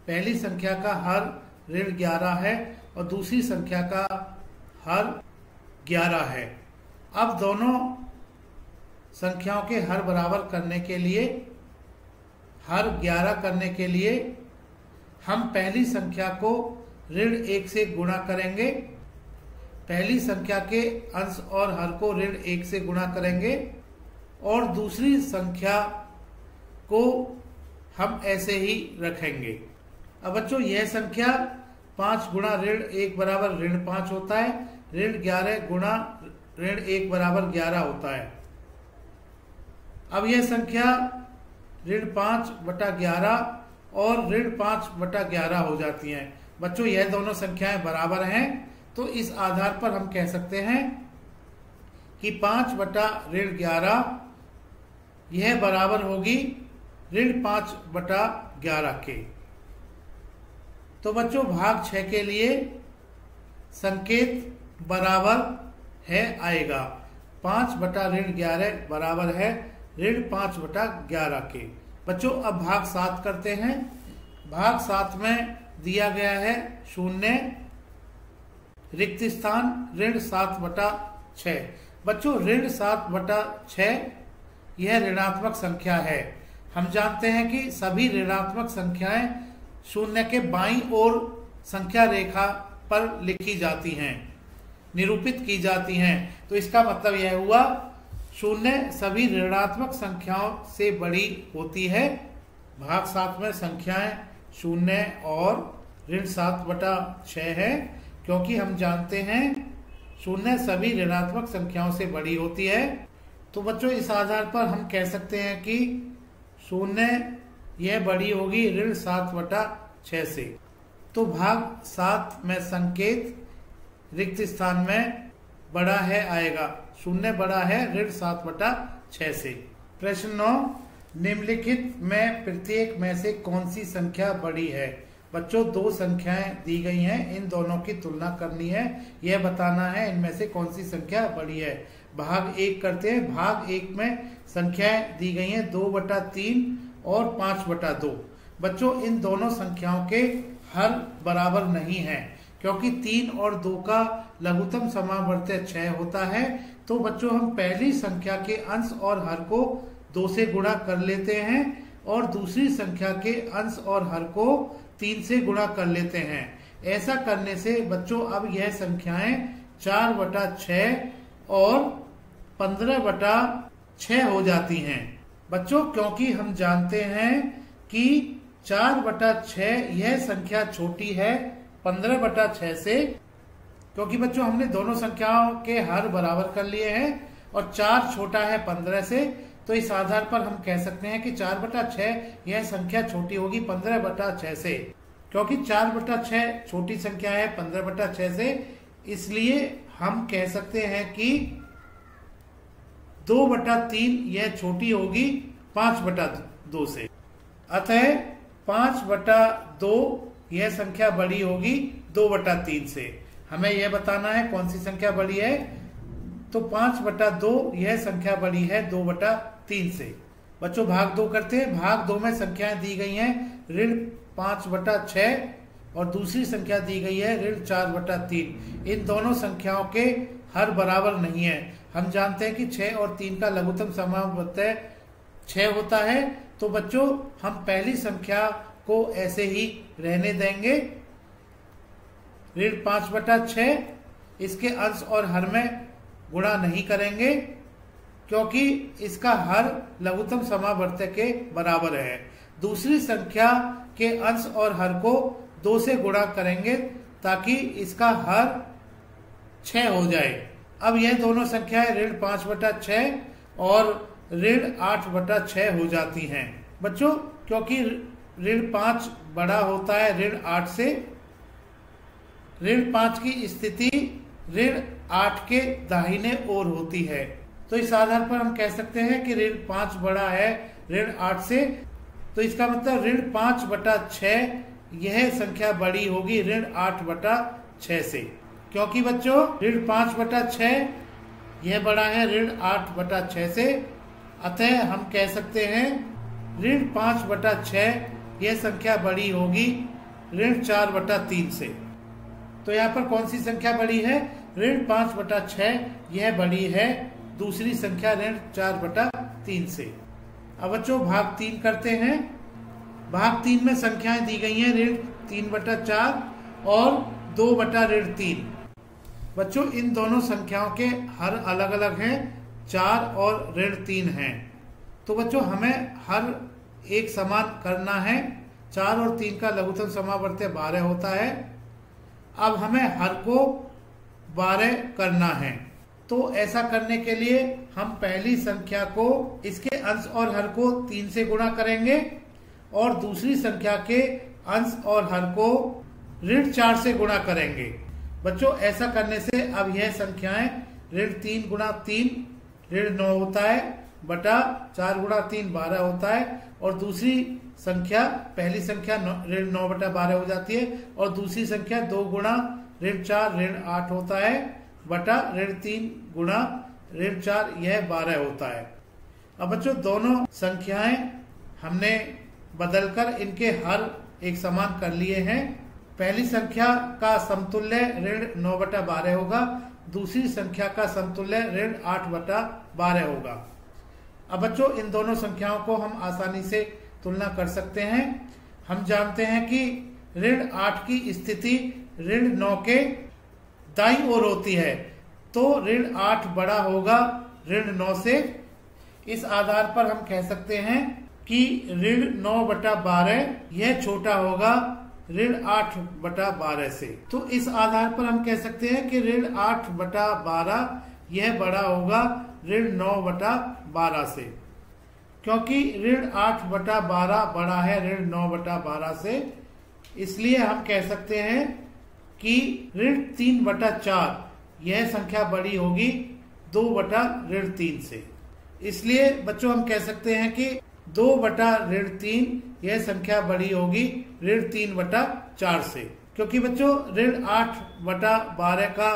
पहली संख्या का हर ऋण 11 है और दूसरी संख्या का हर 11 है। अब दोनों संख्याओं के हर बराबर करने के लिए, हर 11 करने के लिए हम पहली संख्या को ऋण 1 से गुणा करेंगे। पहली संख्या के अंश और हर को ऋण 1 से गुणा करेंगे और दूसरी संख्या को हम ऐसे ही रखेंगे। अब बच्चों यह संख्या 5 गुणा ऋण 1 बराबर ऋण 5 होता है। ऋण 11 गुणा ऋण 1 बराबर 11 होता है। अब यह संख्या ऋण 5/11 और ऋण 5/11 हो जाती हैं। बच्चों यह दोनों संख्याएं बराबर हैं, तो इस आधार पर हम कह सकते हैं कि 5/11 यह बराबर होगी ऋण 5/11 के। तो बच्चों भाग 6 के लिए संकेत बराबर है आएगा। 5/11 बराबर है ऋण 5/11 के। बच्चों अब भाग 7 करते हैं। भाग 7 में दिया गया है 0 रिक्त स्थान ऋण 7/6। बच्चों ऋण 7/6 यह ऋणात्मक संख्या है। हम जानते हैं कि सभी ऋणात्मक संख्याएं 0 के बाईं ओर संख्या रेखा पर लिखी जाती हैं, निरूपित की जाती हैं। तो इसका मतलब यह हुआ 0 सभी ऋणात्मक संख्याओं से बड़ी होती है। भाग 7 में संख्याएं 0 और ऋण 7/6 है, क्योंकि हम जानते हैं 0 सभी ऋणात्मक संख्याओं से बड़ी होती है। तो बच्चों इस आधार पर हम कह सकते हैं कि 0 यह बड़ी होगी ऋण 7/6 से। तो भाग 7 में संकेत रिक्त स्थान में बड़ा है आएगा। 0 बड़ा है ऋण 7/6 से। प्रश्न 9, निम्नलिखित में प्रत्येक में से कौन सी संख्या बड़ी है? बच्चों दो संख्याएं दी गई हैं, इन दोनों की तुलना करनी है, यह बताना है इनमें से कौन सी संख्या बड़ी है। भाग 1 करते हैं। भाग 1 में संख्याएं दी गई हैं 2/3 और 5/2। बच्चों इन दोनों संख्याओं के हर बराबर नहीं है, क्योंकि 3 और 2 का लघुत्तम समावर्त्य 6 होता है। तो बच्चों हम पहली संख्या के अंश और हर को 2 से गुणा कर लेते हैं और दूसरी संख्या के अंश और हर को 3 से गुणा कर लेते हैं। ऐसा करने से बच्चों अब यह संख्याएं 4/6 और 15/6 हो जाती हैं। बच्चों क्योंकि हम जानते हैं कि 4/6 यह संख्या छोटी है 15/6 से, क्योंकि बच्चों हमने दोनों संख्याओं के हर बराबर कर लिए हैं और 4 छोटा है 15 से। तो इस आधार पर हम कह सकते हैं कि 4/6 यह संख्या छोटी होगी 15/6 से, क्योंकि 4/6 छोटी संख्या है 15/6 से। इसलिए हम कह सकते हैं कि 2/3 यह छोटी होगी 5/2 से। अतः 5/2 यह संख्या बड़ी होगी 2/3 से। हमें यह बताना है कौन सी संख्या बड़ी है। तो 5/2 यह संख्या बड़ी है 2/3 से। बच्चों भाग 2 करते हैं। भाग 2 में संख्याएं दी गई हैं ऋण 5/6 और दूसरी संख्या दी गई है ऋण 4/3। इन दोनों संख्याओं के हर बराबर नहीं है। हम जानते हैं कि 6 और 3 का लघुत्तम समावर्त्य 6 होता है। तो बच्चों हम पहली संख्या को ऐसे ही रहने देंगे। ऋण 5/6 इसके अंश और हर में गुणा नहीं करेंगे क्योंकि इसका हर लघुत्तम समावर्त के बराबर है। दूसरी संख्या के अंश और हर को 2 से गुणा करेंगे ताकि इसका हर 6 हो जाए। अब यह दोनों संख्याएं ऋण 5/6 और ऋण 8/6 हो जाती हैं। बच्चों क्योंकि ऋण 5 बड़ा होता है ऋण 8 से, ऋण 5 की स्थिति ऋण 8 के दाहिने ओर होती है। तो इस आधार पर हम कह सकते हैं कि ऋण 5 बड़ा है ऋण 8 से, तो इसका मतलब ऋण 5/6 यह संख्या बड़ी होगी ऋण 8/6 से। क्योंकि बच्चों ऋण 5/6 यह बड़ा है ऋण 8/6 से, अतः हम कह सकते हैं ऋण 5/6 यह संख्या बड़ी होगी ऋण 4/3 से। तो यहाँ पर कौन सी संख्या बड़ी है? ऋण 5/6 यह बड़ी है दूसरी संख्या ऋण 4/3 से। अब बच्चों भाग 3 करते हैं। भाग 3 में संख्याएं दी गई हैं ऋण 3/4 और 2/3। बच्चों इन दोनों संख्याओं के हर अलग अलग हैं, 4 और ऋण 3 हैं। तो बच्चों हमें हर एक समान करना है। 4 और 3 का लघुत्तम समावर्त्य 12 होता है। अब हमें हर को 12 करना है। तो ऐसा करने के लिए हम पहली संख्या को इसके अंश और हर को 3 से गुणा करेंगे और दूसरी संख्या के अंश और हर को ऋण 4 से गुणा करेंगे। बच्चों ऐसा करने से अब यह संख्याएं ऋण 3 × 3 ऋण 9 होता है बटा 4 × 3 12 होता है, और दूसरी संख्या पहली संख्या ऋण 9/12 हो जाती है, और दूसरी संख्या 2 गुणा ऋण 4 ऋण 8 होता है बटा ऋण 3 गुणा ऋण 4 यह 12 होता है। अब बच्चों दोनों संख्याएं हमने बदलकर इनके हर एक समान कर लिए हैं। पहली संख्या का समतुल्य ऋण 9/12 होगा, दूसरी संख्या का समतुल्य ऋण 8/12 होगा। अब बच्चों इन दोनों संख्याओं को हम आसानी से तुलना कर सकते हैं। हम जानते हैं कि ऋण 8 की स्थिति ऋण 9 के दाईं ओर होती है, तो ऋण 8 बड़ा होगा ऋण 9 से। इस आधार पर हम कह सकते हैं कि ऋण 9/12 यह छोटा होगा ऋण 8/12 से। तो इस आधार पर हम कह सकते हैं कि ऋण 8/12 यह बड़ा होगा ऋण 9/12 से। क्योंकि ऋण 8/12 बड़ा है ऋण 9/12 से, इसलिए हम कह सकते हैं कि ऋण 3/4 यह संख्या बड़ी होगी 2/3 से। इसलिए बच्चों हम कह सकते हैं कि 2/3 यह संख्या बड़ी होगी ऋण 3/4 से। क्योंकि बच्चों ऋण 8/12 का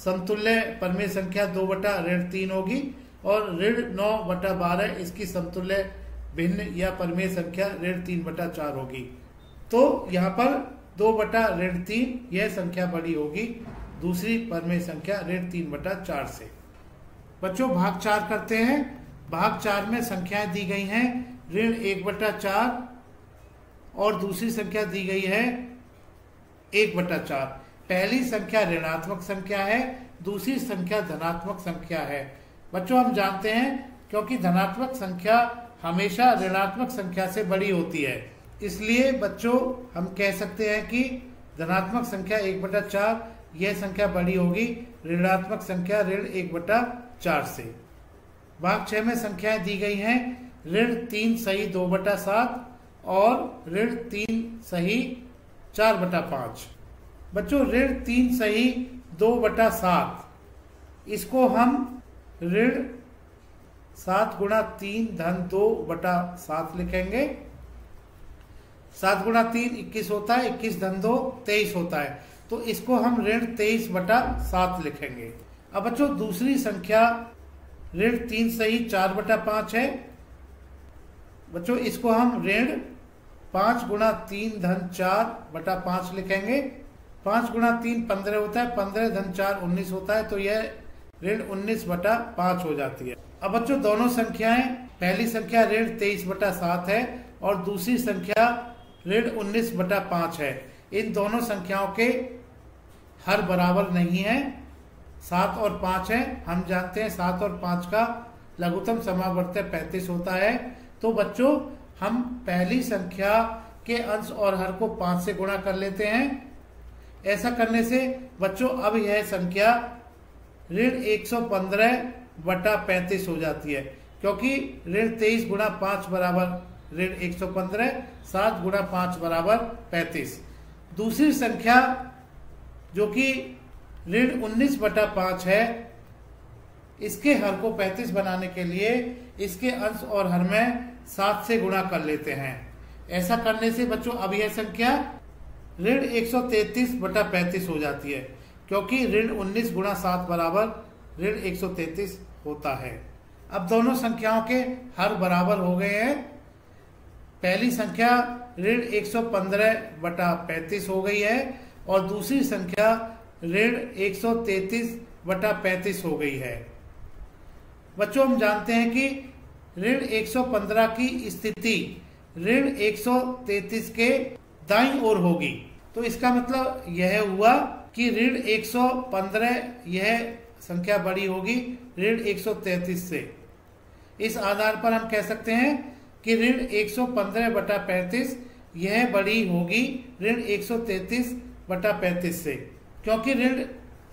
समतुल्य परमेय संख्या 2/3 होगी और ऋण 9/12 इसकी समतुल्य भिन्न या परमेय संख्या ऋण 3/4 होगी। तो यहाँ पर 2/3 यह संख्या बड़ी होगी दूसरी परमेय संख्या ऋण 3/4 से। बच्चों भाग 4 करते हैं। भाग 4 में संख्याएं दी गई हैं ऋण 1/4 और दूसरी संख्या दी गई है 1/4। पहली संख्या ऋणात्मक संख्या है, दूसरी संख्या धनात्मक संख्या है। बच्चों हम जानते हैं क्योंकि धनात्मक संख्या हमेशा ऋणात्मक संख्या से बड़ी होती है, इसलिए बच्चों हम कह सकते हैं कि धनात्मक संख्या 1/4 यह संख्या बड़ी होगी ऋणात्मक संख्या ऋण 1/4 से। भाग 6 में संख्याएं दी गई हैं ऋण 3 सही 2/7 और ऋण 3 सही 4/5। बच्चों ऋण 3 सही 2/7 इसको हम ऋण 7 × 3 धन 2/7 लिखेंगे। 7 × 3 21 होता है, 21 धन 2 23 होता है, तो इसको हम ऋण 23/7 लिखेंगे। अब बच्चों दूसरी संख्या ऋण 3 सही 4/5 है। बच्चों इसको हम ऋण 5 × 3 धन 4/5 लिखेंगे। 5 × 3 15 होता है, 15 धन 4 19 होता है, तो यह ऋण 19/5 हो जाती है। अब बच्चों दोनों संख्याएं, पहली संख्या ऋण 23/7 है और दूसरी संख्या ऋण 19/5 है। इन दोनों संख्याओं के हर बराबर नहीं है, 7 और 5 है। हम जानते हैं 7 और 5 का लघुत्तम समावर्त 35 होता है। तो बच्चों हम पहली संख्या के अंश और हर को 5 से गुणा कर लेते हैं। ऐसा करने से बच्चों अब यह संख्या ऋण 115/35 हो जाती है, क्योंकि ऋण 23 गुणा 5 बराबर ऋण 115, 7 गुणा 5 बराबर 35। दूसरी संख्या जो कि ऋण 19/5 है, इसके हर को 35 बनाने के लिए इसके अंश और हर में 7 से गुणा कर लेते हैं। ऐसा करने से बच्चों अब यह संख्या ऋण 133/35 हो जाती है, क्योंकि ऋण 19 गुणा 7 बराबर ऋण 133 होता है। अब दोनों संख्याओं के हर बराबर हो गए हैं। पहली संख्या ऋण 115/35 हो गई है और दूसरी संख्या ऋण 133/35 हो गई है। बच्चों हम जानते हैं कि ऋण 115 की स्थिति ऋण 133 के दाईं ओर होगी। तो इसका मतलब यह हुआ कि ऋण 115 यह संख्या बड़ी होगी ऋण 133 से। इस आधार पर हम कह सकते हैं कि ऋण 115/35 यह बड़ी होगी ऋण 133/35 से, क्योंकि ऋण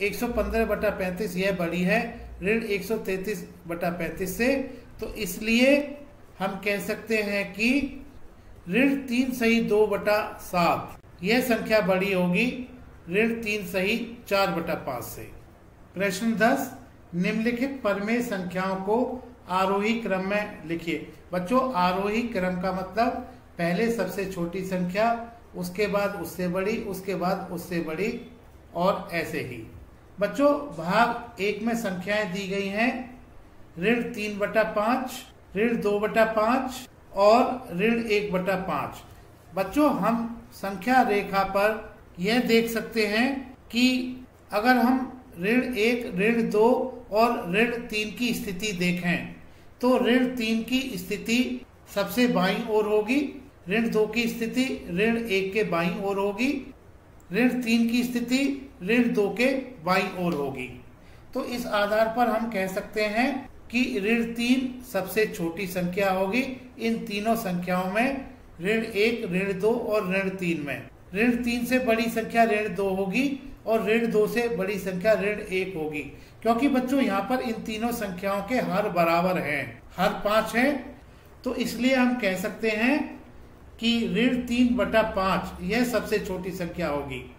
115/35 यह बड़ी है ऋण 133/35 से। तो इसलिए हम कह सकते हैं कि ऋण 3 सही 2/7 यह संख्या बड़ी होगी ऋण 3 सही 4/5 से। प्रश्न 10, निम्नलिखित परमेय संख्याओं को आरोही क्रम में लिखिए। बच्चों आरोही क्रम का मतलब पहले सबसे छोटी संख्या, उसके बाद उससे बड़ी, उसके बाद उससे बड़ी और ऐसे ही। बच्चों भाग 1 में संख्याएं दी गई हैं ऋण 3/5, ऋण 2/5 और ऋण 1/5। बच्चों हम संख्या रेखा पर यह देख सकते हैं कि अगर हम ऋण 1, ऋण 2 और ऋण 3 की स्थिति देखें तो ऋण 3 की स्थिति सबसे बाईं ओर होगी, ऋण 2 की स्थिति ऋण 1 के बाईं ओर होगी, ऋण 3 की स्थिति ऋण 2 के बाईं ओर होगी। तो इस आधार पर हम कह सकते हैं कि ऋण 3 सबसे छोटी संख्या होगी इन तीनों संख्याओं में, ऋण 1, ऋण 2 और ऋण 3 में। ऋण 3 से बड़ी संख्या ऋण 2 होगी और ऋण 2 से बड़ी संख्या ऋण 1 होगी, क्योंकि बच्चों यहाँ पर इन तीनों संख्याओं के हर बराबर हैं, हर 5 हैं। तो इसलिए हम कह सकते हैं कि ऋण 3/5 यह सबसे छोटी संख्या होगी।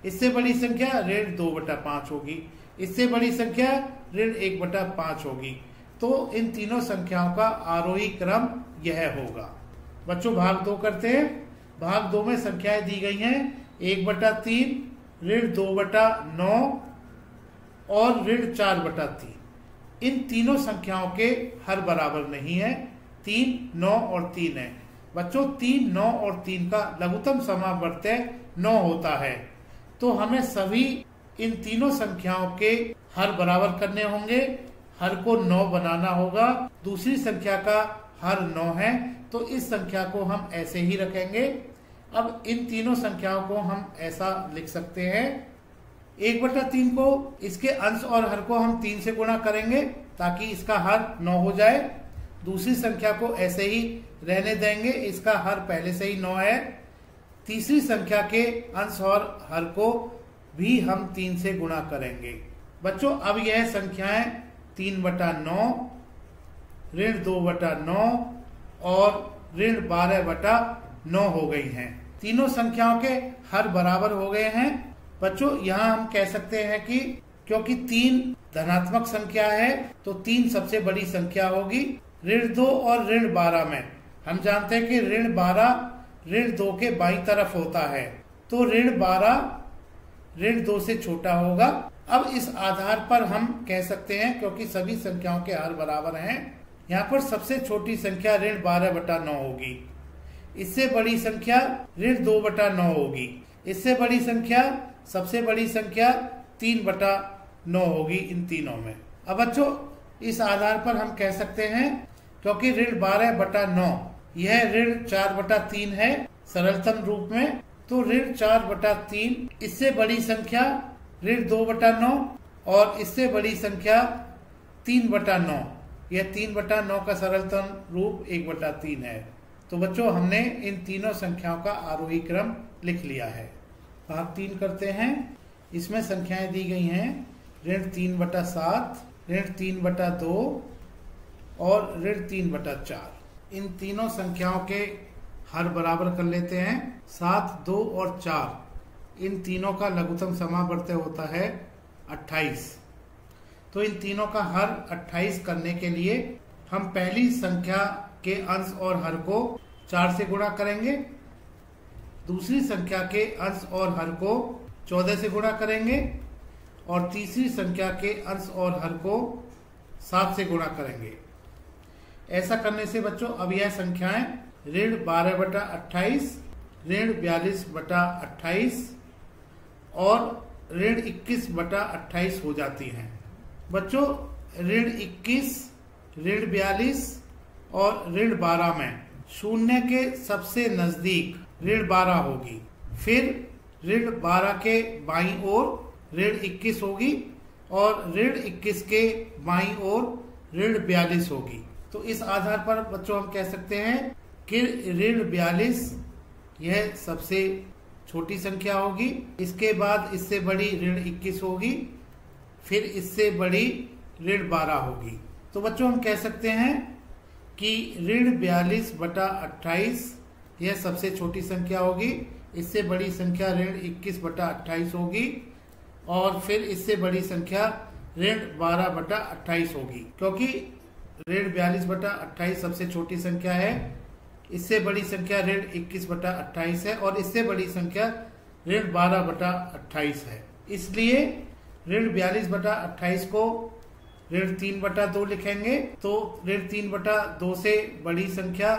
इससे बड़ी संख्या ऋण 2/5 होगी, इससे बड़ी संख्या ऋण 1/5 होगी। तो इन तीनों संख्याओं का आरोही क्रम यह होगा। बच्चों भाग 2 करते हैं। भाग 2 में संख्याएं दी गई हैं 1/3, ऋण 2/9 और ऋण 4/3। इन तीनों संख्याओं के हर बराबर नहीं है, 3, 9 और 3 है। बच्चों 3, 9 और 3 का लघुत्तम समावर्त्य 9 होता है। तो हमें सभी इन तीनों संख्याओं के हर बराबर करने होंगे, हर को 9 बनाना होगा। दूसरी संख्या का हर 9 है, तो इस संख्या को हम ऐसे ही रखेंगे। अब इन तीनों संख्याओं को हम ऐसा लिख सकते हैं, 1/3 को इसके अंश और हर को हम 3 से गुणा करेंगे ताकि इसका हर 9 हो जाए। दूसरी संख्या को ऐसे ही रहने देंगे, इसका हर पहले से ही 9 है। तीसरी संख्या के अंश और हर को भी हम 3 से गुणा करेंगे। बच्चों अब यह संख्याएं 3/9, ऋण 2/9 और ऋण 12/9 हो गई हैं। तीनों संख्याओं के हर बराबर हो गए हैं। बच्चों यहाँ हम कह सकते हैं कि क्योंकि 3 धनात्मक संख्या है तो 3 सबसे बड़ी संख्या होगी। ऋण 2 और ऋण 12 में हम जानते हैं कि ऋण 12 ऋण 2 के बाईं तरफ होता है, तो ऋण 12 ऋण 2 से छोटा होगा। अब इस आधार पर हम कह सकते हैं, क्योंकि सभी संख्याओं के हर बराबर हैं, यहाँ पर सबसे छोटी संख्या ऋण 12/9 होगी। इससे बड़ी संख्या ऋण 2/9 होगी। इससे बड़ी संख्या, सबसे बड़ी संख्या 3/9 होगी इन तीनों में। अब बच्चों इस आधार पर हम कह सकते हैं, क्योंकि ऋण 12/9 यह ऋण 4/3 है सरलतम रूप में, तो ऋण 4/3 इससे बड़ी संख्या ऋण 2/9 और इससे बड़ी संख्या 3/9। यह 3/9 का सरलतम रूप 1/3 है। तो बच्चों हमने इन तीनों संख्याओं का आरोही क्रम लिख लिया है। भाग 3 करते हैं। इसमें संख्याएं दी गई हैं ऋण 3/7, ऋण 3/2 और ऋण 3/4। इन तीनों संख्याओं के हर बराबर कर लेते हैं। 7, 2 और 4 इन तीनों का लघुत्तम समावर्त होता है 28। तो इन तीनों का हर 28 करने के लिए हम पहली संख्या के अंश और हर को 4 से गुणा करेंगे, दूसरी संख्या के अंश और हर को 14 से गुणा करेंगे और तीसरी संख्या के अंश और हर को 7 से गुणा करेंगे। ऐसा करने से बच्चों अब यह संख्याएं ऋण 12/28, ऋण 42/28 और ऋण 21/28 हो जाती हैं। बच्चों ऋण 21, ऋण 42 और ऋण 12 में शून्य के सबसे नजदीक ऋण 12 होगी, फिर ऋण 12 के बाईं ओर ऋण 21 होगी और ऋण 21 के बाईं ओर ऋण 42 होगी। तो इस आधार पर बच्चों हम कह सकते हैं कि ऋण 42 यह सबसे छोटी संख्या होगी, इसके बाद इससे बड़ी ऋण 21 होगी, फिर इससे बड़ी ऋण 12 होगी। तो बच्चों हम कह सकते हैं कि ऋण 42/28 यह सबसे छोटी संख्या होगी, इससे बड़ी संख्या ऋण 21/28 होगी और फिर इससे बड़ी संख्या ऋण 12/28 होगी। क्योंकि ऋण 42/28 सबसे छोटी संख्या है, इससे बड़ी संख्या ऋण 21/28 है और इससे बड़ी संख्या ऋण 12/28 है। इसलिए ऋण 42/28 को ऋण 3/2 लिखेंगे। तो ऋण 3/2 से बड़ी संख्या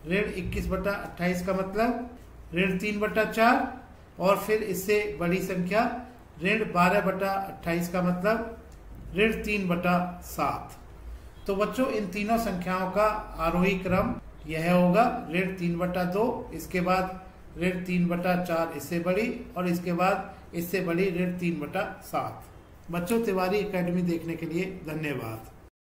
ऋण 21/28 का मतलब ऋण 3/4 और फिर इससे बड़ी संख्या ऋण 12/28 का मतलब ऋण 3/7। तो बच्चों इन तीनों संख्याओं का आरोही क्रम यह होगा ऋण 3/2, इसके बाद ऋण 3/4 इससे बड़ी और इसके बाद इससे बड़ी ऋण 3/7। बच्चों तिवारी एकेडमी देखने के लिए धन्यवाद।